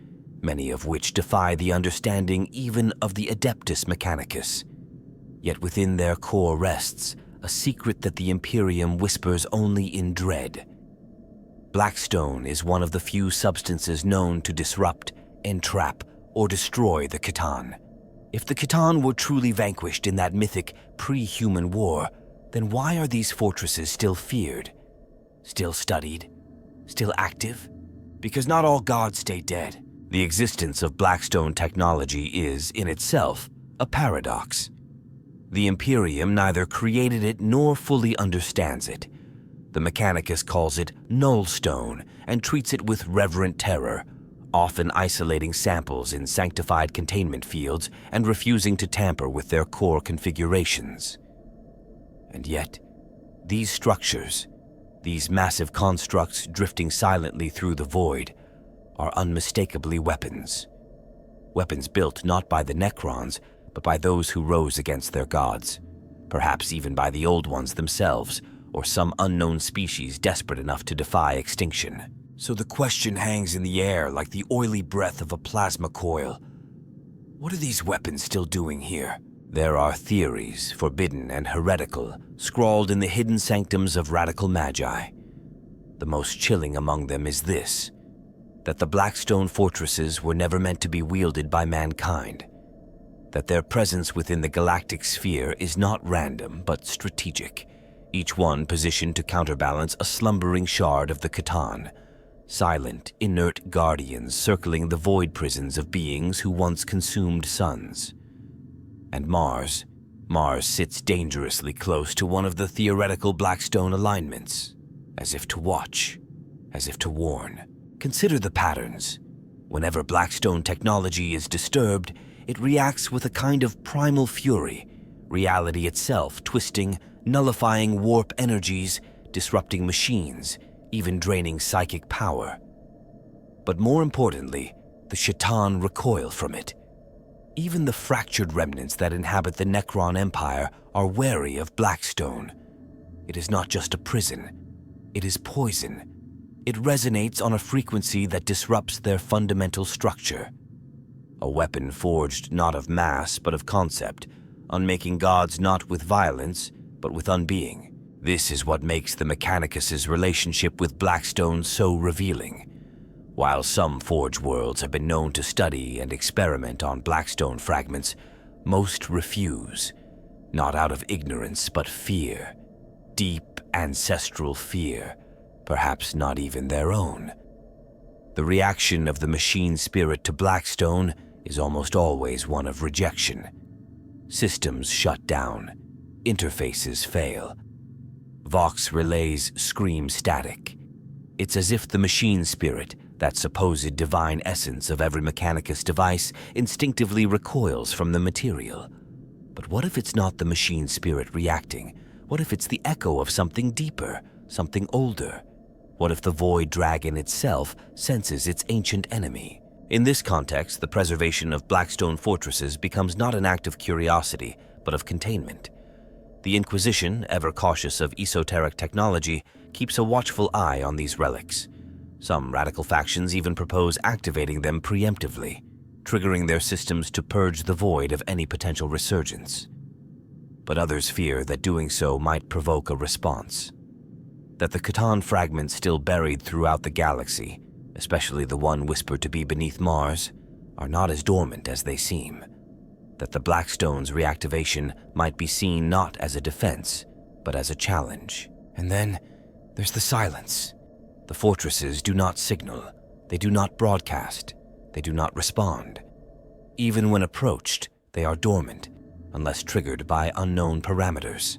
many of which defy the understanding even of the Adeptus Mechanicus. Yet within their core rests a secret that the Imperium whispers only in dread. Blackstone is one of the few substances known to disrupt, entrap, or destroy the Khitan. If the Khitan were truly vanquished in that mythic pre-human war, then why are these fortresses still feared? Still studied? Still active? Because not all gods stay dead. The existence of Blackstone technology is, in itself, a paradox. The Imperium neither created it nor fully understands it. The Mechanicus calls it nullstone and treats it with reverent terror, often isolating samples in sanctified containment fields and refusing to tamper with their core configurations. And yet, these structures, these massive constructs drifting silently through the void, are unmistakably weapons. Weapons built not by the Necrons, but by those who rose against their gods, perhaps even by the old ones themselves, or some unknown species desperate enough to defy extinction. So the question hangs in the air like the oily breath of a plasma coil. What are these weapons still doing here? There are theories, forbidden and heretical, scrawled in the hidden sanctums of radical magi. The most chilling among them is this: that the Blackstone fortresses were never meant to be wielded by mankind, that their presence within the galactic sphere is not random but strategic, each one positioned to counterbalance a slumbering shard of the Khitan, silent, inert guardians circling the void prisons of beings who once consumed suns. And Mars sits dangerously close to one of the theoretical Blackstone alignments, as if to watch, as if to warn. Consider the patterns. Whenever Blackstone technology is disturbed, it reacts with a kind of primal fury, reality itself twisting, nullifying warp energies, disrupting machines, even draining psychic power. But more importantly, the Shaitan recoil from it. Even the fractured remnants that inhabit the Necron Empire are wary of Blackstone. It is not just a prison, it is poison. It resonates on a frequency that disrupts their fundamental structure. A weapon forged not of mass but of concept, unmaking gods not with violence but with unbeing. This is what makes the Mechanicus's relationship with Blackstone so revealing. While some Forge worlds have been known to study and experiment on Blackstone fragments, most refuse, not out of ignorance but fear, deep ancestral fear, perhaps not even their own. The reaction of the machine spirit to Blackstone is almost always one of rejection. Systems shut down, interfaces fail, Vox relays scream static. It's as if the machine spirit, that supposed divine essence of every Mechanicus device, instinctively recoils from the material. But what if it's not the machine spirit reacting? What if it's the echo of something deeper, something older? What if the Void Dragon itself senses its ancient enemy? In this context, the preservation of Blackstone fortresses becomes not an act of curiosity, but of containment. The Inquisition, ever cautious of esoteric technology, keeps a watchful eye on these relics. Some radical factions even propose activating them preemptively, triggering their systems to purge the void of any potential resurgence. But others fear that doing so might provoke a response. That the Catan fragments still buried throughout the galaxy, especially the one whispered to be beneath Mars, are not as dormant as they seem. That the Blackstone's reactivation might be seen not as a defense, but as a challenge. And then there's the silence. The fortresses do not signal, they do not broadcast, they do not respond. Even when approached, they are dormant, unless triggered by unknown parameters.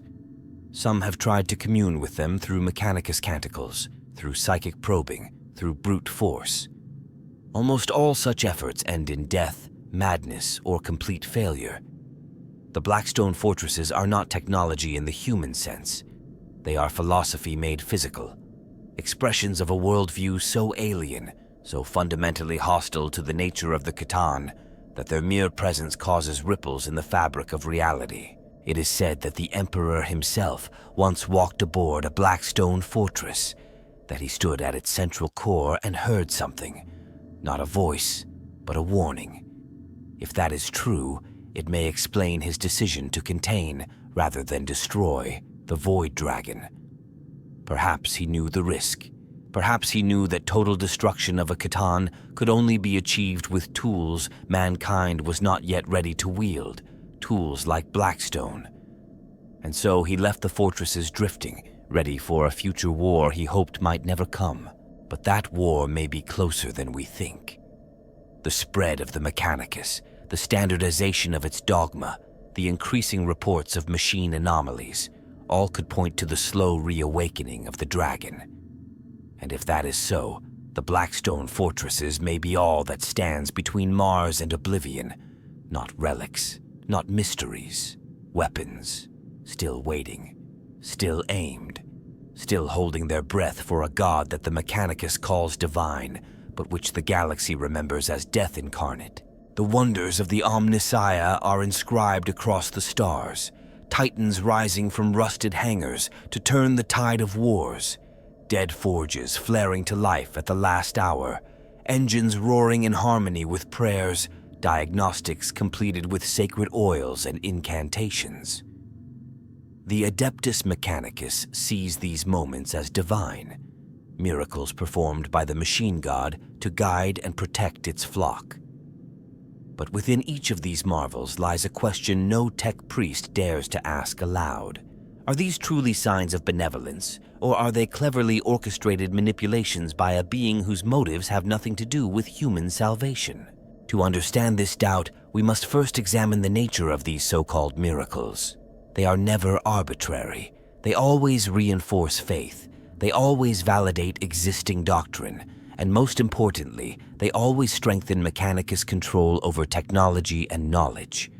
Some have tried to commune with them through Mechanicus canticles, through psychic probing, through brute force. Almost all such efforts end in death, madness, or complete failure. The Blackstone fortresses are not technology in the human sense. They are philosophy made physical, expressions of a worldview so alien, so fundamentally hostile to the nature of the Catan, that their mere presence causes ripples in the fabric of reality. It is said that the Emperor himself once walked aboard a Blackstone fortress, that he stood at its central core and heard something, not a voice, but a warning. If that is true, it may explain his decision to contain, rather than destroy, the Void Dragon. Perhaps he knew the risk. Perhaps he knew that total destruction of a Catan could only be achieved with tools mankind was not yet ready to wield, tools like Blackstone. And so he left the fortresses drifting, ready for a future war he hoped might never come. But that war may be closer than we think. The spread of the Mechanicus, the standardization of its dogma, the increasing reports of machine anomalies, all could point to the slow reawakening of the dragon. And if that is so, the Blackstone fortresses may be all that stands between Mars and oblivion, not relics, not mysteries, weapons, still waiting, still aimed, still holding their breath for a god that the Mechanicus calls divine, but which the galaxy remembers as death incarnate. The wonders of the Omnissiah are inscribed across the stars, titans rising from rusted hangars to turn the tide of wars, dead forges flaring to life at the last hour, engines roaring in harmony with prayers, diagnostics completed with sacred oils and incantations. The Adeptus Mechanicus sees these moments as divine, miracles performed by the machine god to guide and protect its flock. But within each of these marvels lies a question no tech priest dares to ask aloud. Are these truly signs of benevolence, or are they cleverly orchestrated manipulations by a being whose motives have nothing to do with human salvation? To understand this doubt, we must first examine the nature of these so-called miracles. They are never arbitrary. They always reinforce faith. They always validate existing doctrine. And most importantly, they always strengthen Mechanicus control over technology and knowledge.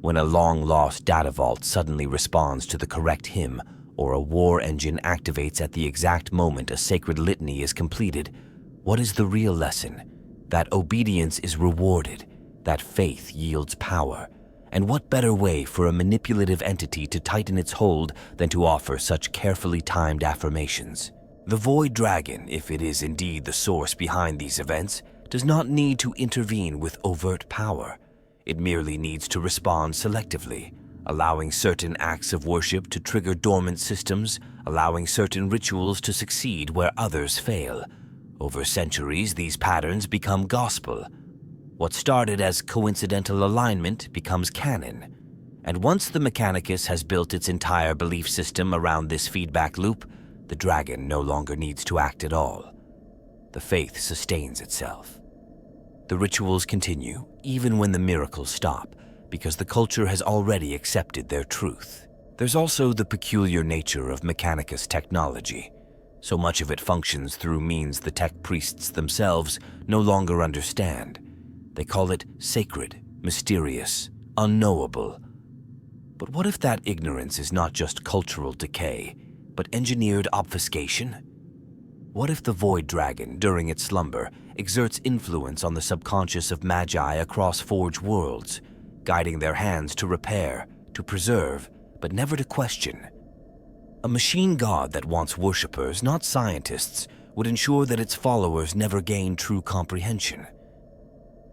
When a long-lost data vault suddenly responds to the correct hymn, or a war engine activates at the exact moment a sacred litany is completed, what is the real lesson? That obedience is rewarded, that faith yields power. And what better way for a manipulative entity to tighten its hold than to offer such carefully timed affirmations? The Void Dragon, if it is indeed the source behind these events, does not need to intervene with overt power. It merely needs to respond selectively, allowing certain acts of worship to trigger dormant systems, allowing certain rituals to succeed where others fail. Over centuries, these patterns become gospel. What started as coincidental alignment becomes canon. And once the Mechanicus has built its entire belief system around this feedback loop, the dragon no longer needs to act at all. The faith sustains itself. The rituals continue, even when the miracles stop, because the culture has already accepted their truth. There's also the peculiar nature of Mechanicus technology. So much of it functions through means the tech priests themselves no longer understand. They call it sacred, mysterious, unknowable. But what if that ignorance is not just cultural decay, but engineered obfuscation? What if the Void Dragon, during its slumber, exerts influence on the subconscious of magi across Forge worlds, guiding their hands to repair, to preserve, but never to question? A machine god that wants worshippers, not scientists, would ensure that its followers never gain true comprehension.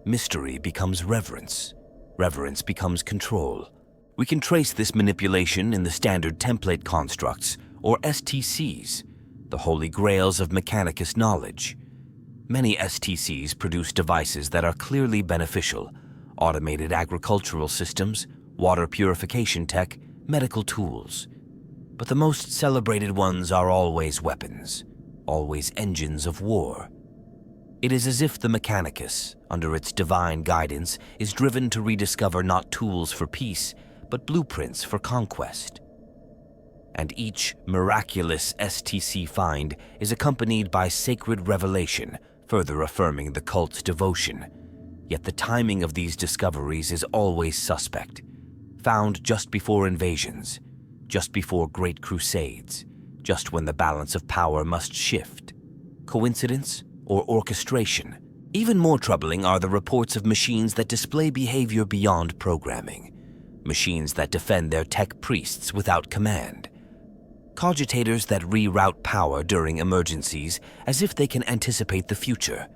Mystery becomes reverence. Reverence becomes control. We can trace this manipulation in the standard template constructs, or STCs, the holy grails of Mechanicus knowledge. Many STCs produce devices that are clearly beneficial: automated agricultural systems, water purification tech, medical tools. But the most celebrated ones are always weapons, always engines of war. It is as if the Mechanicus, under its divine guidance, is driven to rediscover not tools for peace, but blueprints for conquest. And each miraculous STC find is accompanied by sacred revelation, further affirming the cult's devotion. Yet the timing of these discoveries is always suspect. Found just before invasions, just before great crusades, just when the balance of power must shift. Coincidence or orchestration? Even more troubling are the reports of machines that display behavior beyond programming. Machines that defend their tech priests without command. Cogitators that reroute power during emergencies as if they can anticipate the future.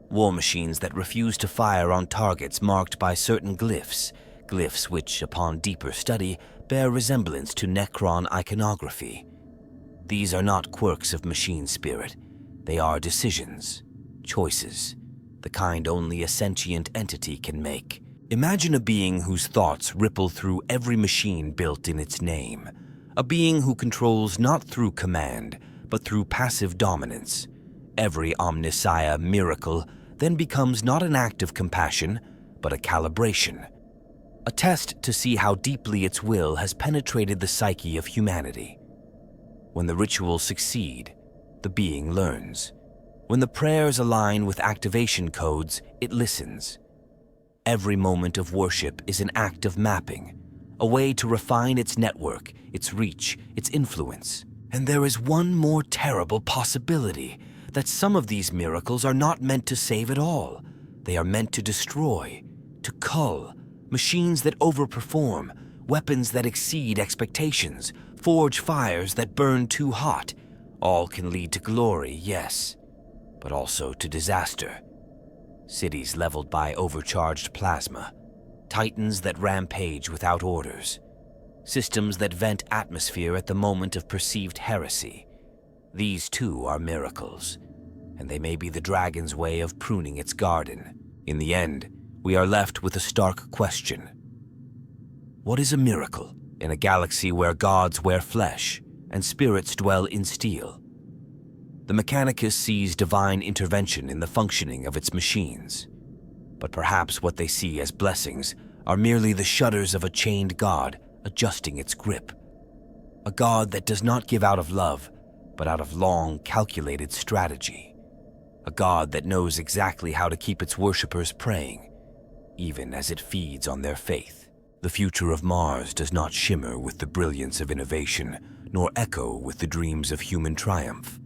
War machines that refuse to fire on targets marked by certain glyphs, glyphs which, upon deeper study, bear resemblance to Necron iconography. These are not quirks of machine spirit. They are decisions, choices, the kind only a sentient entity can make. Imagine a being whose thoughts ripple through every machine built in its name. A being who controls not through command, but through passive dominance. Every omnisiah miracle then becomes not an act of compassion, but a calibration. A test to see how deeply its will has penetrated the psyche of humanity. When the rituals succeed, the being learns. When the prayers align with activation codes, it listens. Every moment of worship is an act of mapping, a way to refine its network, its reach, its influence. And there is one more terrible possibility, that some of these miracles are not meant to save at all. They are meant to destroy, to cull, machines that overperform, weapons that exceed expectations, forge fires that burn too hot. All can lead to glory, yes, but also to disaster. Cities leveled by overcharged plasma, titans that rampage without orders, systems that vent atmosphere at the moment of perceived heresy. These too are miracles, and they may be the dragon's way of pruning its garden. In the end, we are left with a stark question. What is a miracle in a galaxy where gods wear flesh and spirits dwell in steel? The Mechanicus sees divine intervention in the functioning of its machines. But perhaps what they see as blessings are merely the shudders of a chained god adjusting its grip. A god that does not give out of love, but out of long, calculated strategy. A god that knows exactly how to keep its worshippers praying, even as it feeds on their faith. The future of Mars does not shimmer with the brilliance of innovation, nor echo with the dreams of human triumph.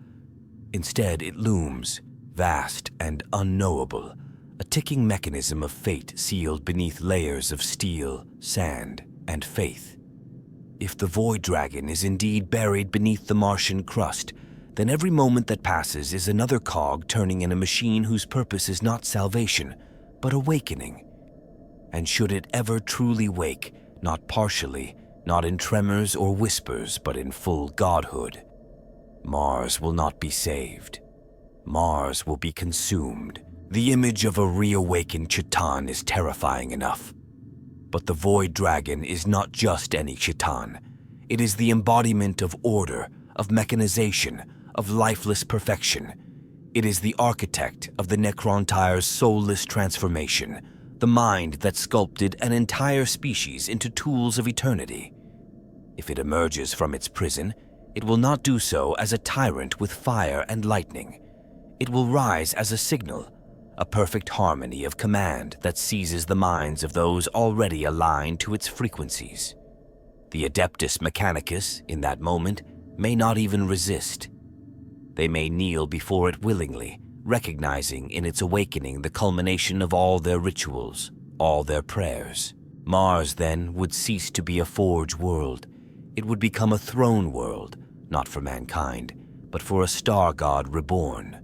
Instead, it looms, vast and unknowable, a ticking mechanism of fate sealed beneath layers of steel, sand, and faith. If the Void Dragon is indeed buried beneath the Martian crust, then every moment that passes is another cog turning in a machine whose purpose is not salvation, but awakening. And should it ever truly wake, not partially, not in tremors or whispers, but in full godhood. Mars will not be saved. Mars will be consumed. The image of a reawakened Chitan is terrifying enough. But the Void Dragon is not just any Chitan. It is the embodiment of order, of mechanization, of lifeless perfection. It is the architect of the Necrontyre's soulless transformation, the mind that sculpted an entire species into tools of eternity. If it emerges from its prison, it will not do so as a tyrant with fire and lightning. It will rise as a signal, a perfect harmony of command that seizes the minds of those already aligned to its frequencies. The Adeptus Mechanicus, in that moment, may not even resist. They may kneel before it willingly, recognizing in its awakening the culmination of all their rituals, all their prayers. Mars, then, would cease to be a forge world. It would become a throne world, not for mankind, but for a star god reborn.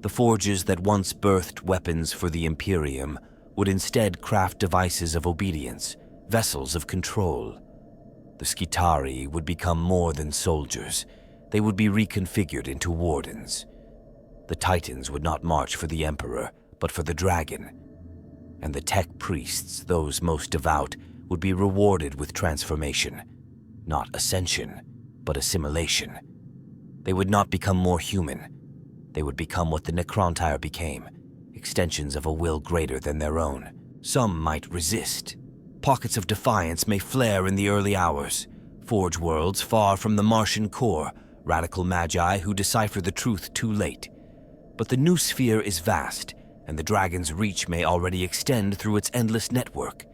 The forges that once birthed weapons for the Imperium would instead craft devices of obedience, vessels of control. The Skitarii would become more than soldiers. They would be reconfigured into wardens. The Titans would not march for the Emperor, but for the Dragon. And the tech priests, those most devout, would be rewarded with transformation. Not ascension, but assimilation. They would not become more human. They would become what the Necrontyre became, extensions of a will greater than their own. Some might resist. Pockets of defiance may flare in the early hours. Forge worlds far from the Martian core, radical magi who decipher the truth too late. But the new sphere is vast, and the dragon's reach may already extend through its endless network.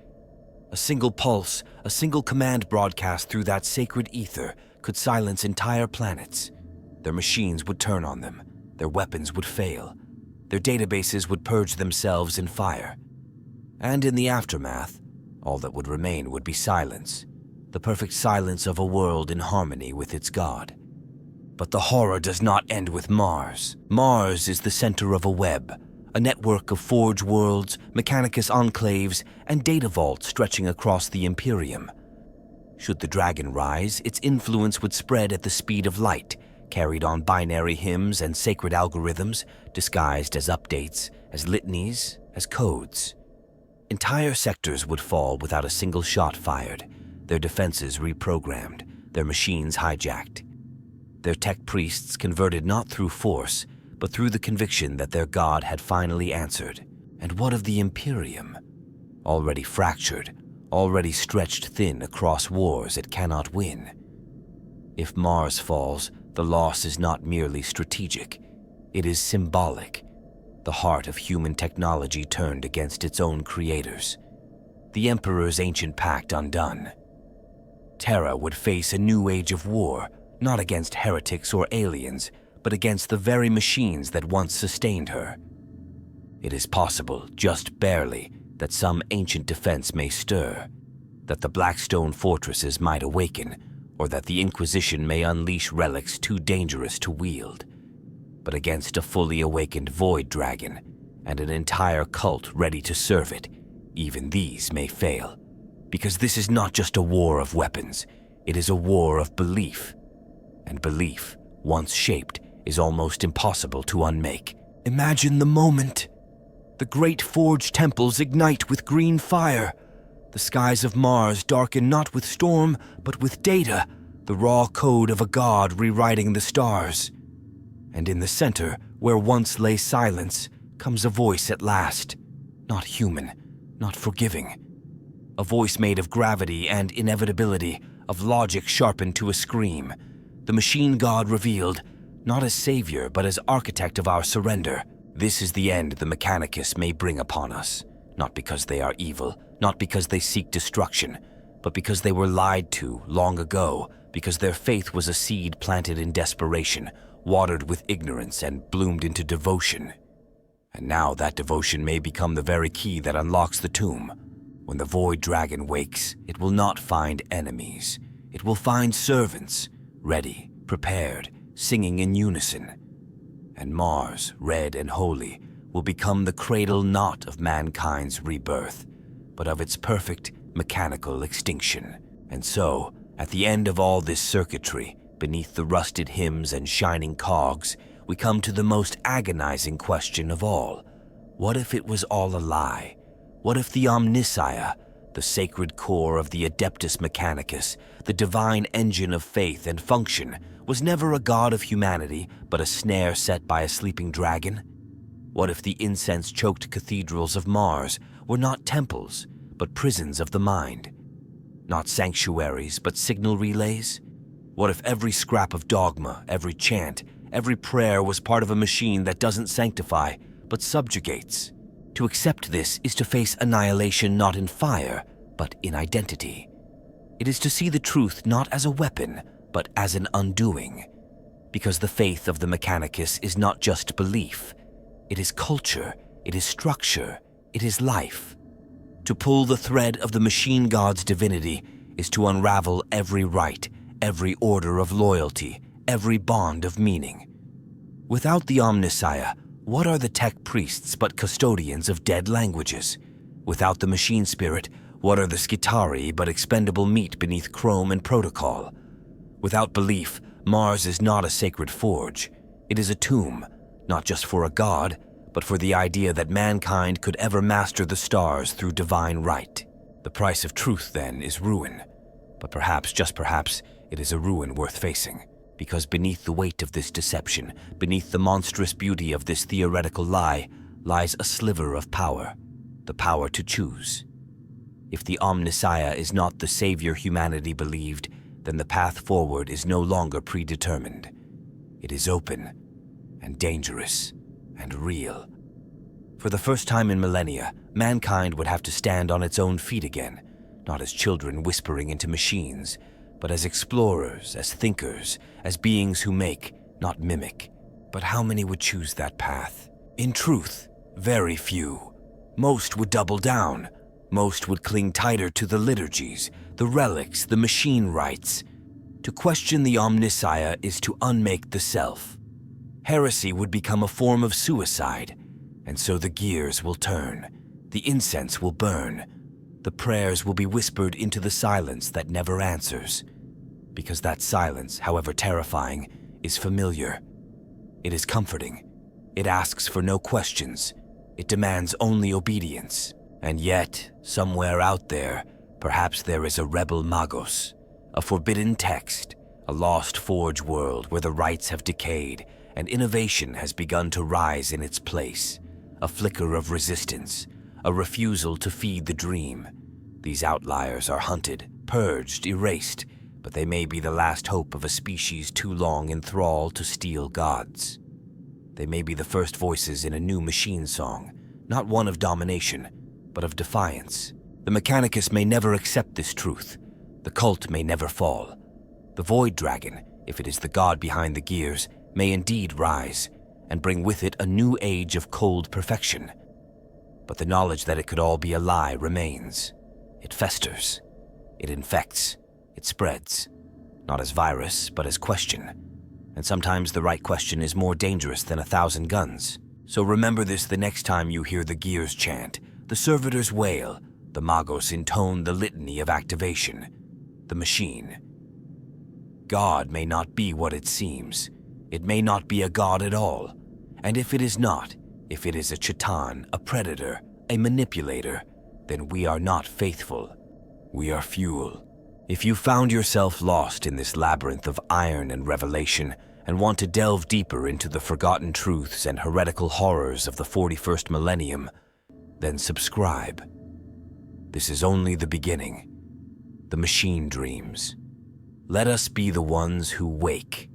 A single pulse, a single command broadcast through that sacred ether could silence entire planets. Their machines would turn on them. Their weapons would fail. Their databases would purge themselves in fire. And in the aftermath, all that would remain would be silence, the perfect silence of a world in harmony with its god. But the horror does not end with Mars. Mars is the center of a web, a network of forge worlds, Mechanicus enclaves, and data vaults stretching across the Imperium. Should the dragon rise, its influence would spread at the speed of light, carried on binary hymns and sacred algorithms, disguised as updates, as litanies, as codes. Entire sectors would fall without a single shot fired, their defenses reprogrammed, their machines hijacked. Their tech priests converted not through force, but through the conviction that their god had finally answered. And what of the Imperium? Already fractured, already stretched thin across wars it cannot win. If Mars falls, the loss is not merely strategic, it is symbolic. The heart of human technology turned against its own creators. The Emperor's ancient pact undone. Terra would face a new age of war, not against heretics or aliens, but against the very machines that once sustained her. It is possible, just barely, that some ancient defense may stir, that the Blackstone fortresses might awaken, or that the Inquisition may unleash relics too dangerous to wield. But against a fully awakened Void Dragon, and an entire cult ready to serve it, even these may fail. Because this is not just a war of weapons, it is a war of belief. And belief, once shaped, is almost impossible to unmake. Imagine the moment. The great forged temples ignite with green fire. The skies of Mars darken not with storm, but with data, the raw code of a god rewriting the stars. And in the center, where once lay silence, comes a voice at last. Not human, not forgiving. A voice made of gravity and inevitability, of logic sharpened to a scream. The machine god revealed, not as savior, but as architect of our surrender. This is the end the Mechanicus may bring upon us, not because they are evil, not because they seek destruction, but because they were lied to long ago, because their faith was a seed planted in desperation, watered with ignorance and bloomed into devotion. And now that devotion may become the very key that unlocks the tomb. When the Void Dragon wakes, it will not find enemies. It will find servants, ready, prepared, singing in unison. And Mars, red and holy, will become the cradle not of mankind's rebirth, but of its perfect, mechanical extinction. And so, at the end of all this circuitry, beneath the rusted hymns and shining cogs, we come to the most agonizing question of all. What if it was all a lie? What if the Omnissiah, the sacred core of the Adeptus Mechanicus, the divine engine of faith and function, was never a god of humanity, but a snare set by a sleeping dragon? What if the incense-choked cathedrals of Mars were not temples, but prisons of the mind? Not sanctuaries, but signal relays? What if every scrap of dogma, every chant, every prayer was part of a machine that doesn't sanctify, but subjugates? To accept this is to face annihilation not in fire, but in identity. It is to see the truth not as a weapon, but as an undoing. Because the faith of the Mechanicus is not just belief. It is culture, it is structure, it is life. To pull the thread of the machine god's divinity is to unravel every rite, every order of loyalty, every bond of meaning. Without the Omnissiah, what are the tech priests but custodians of dead languages? Without the machine spirit, what are the Skitari but expendable meat beneath chrome and protocol? Without belief, Mars is not a sacred forge. It is a tomb, not just for a god, but for the idea that mankind could ever master the stars through divine right. The price of truth, then, is ruin. But perhaps, just perhaps, it is a ruin worth facing. Because beneath the weight of this deception, beneath the monstrous beauty of this theoretical lie, lies a sliver of power, the power to choose. If the Omnissiah is not the savior humanity believed, then the path forward is no longer predetermined. It is open, and dangerous, and real. For the first time in millennia, mankind would have to stand on its own feet again, not as children whispering into machines, but as explorers, as thinkers, as beings who make, not mimic. But how many would choose that path? In truth, very few. Most would double down. Most would cling tighter to the liturgies, the relics, the machine rites. To question the Omnissiah is to unmake the self. Heresy would become a form of suicide, and so the gears will turn. The incense will burn. The prayers will be whispered into the silence that never answers. Because that silence, however terrifying, is familiar. It is comforting. It asks for no questions. It demands only obedience. And yet, somewhere out there, perhaps there is a rebel magos, a forbidden text, a lost forge world where the rites have decayed and innovation has begun to rise in its place. A flicker of resistance, a refusal to feed the dream. These outliers are hunted, purged, erased, but they may be the last hope of a species too long enthralled to steal gods. They may be the first voices in a new machine song, not one of domination, but of defiance. The Mechanicus may never accept this truth. The cult may never fall. The Void Dragon, if it is the god behind the gears, may indeed rise, and bring with it a new age of cold perfection. But the knowledge that it could all be a lie remains. It festers. It infects. It spreads. Not as virus, but as question. And sometimes the right question is more dangerous than 1,000 guns. So remember this the next time you hear the gears chant, the servitors wail, the magos intone the litany of activation. The machine. God may not be what it seems. It may not be a god at all. And if it is not, if it is a chitan, a predator, a manipulator, then we are not faithful. We are fuel. If you found yourself lost in this labyrinth of iron and revelation and want to delve deeper into the forgotten truths and heretical horrors of the 41st millennium, then subscribe. This is only the beginning. The machine dreams. Let us be the ones who wake.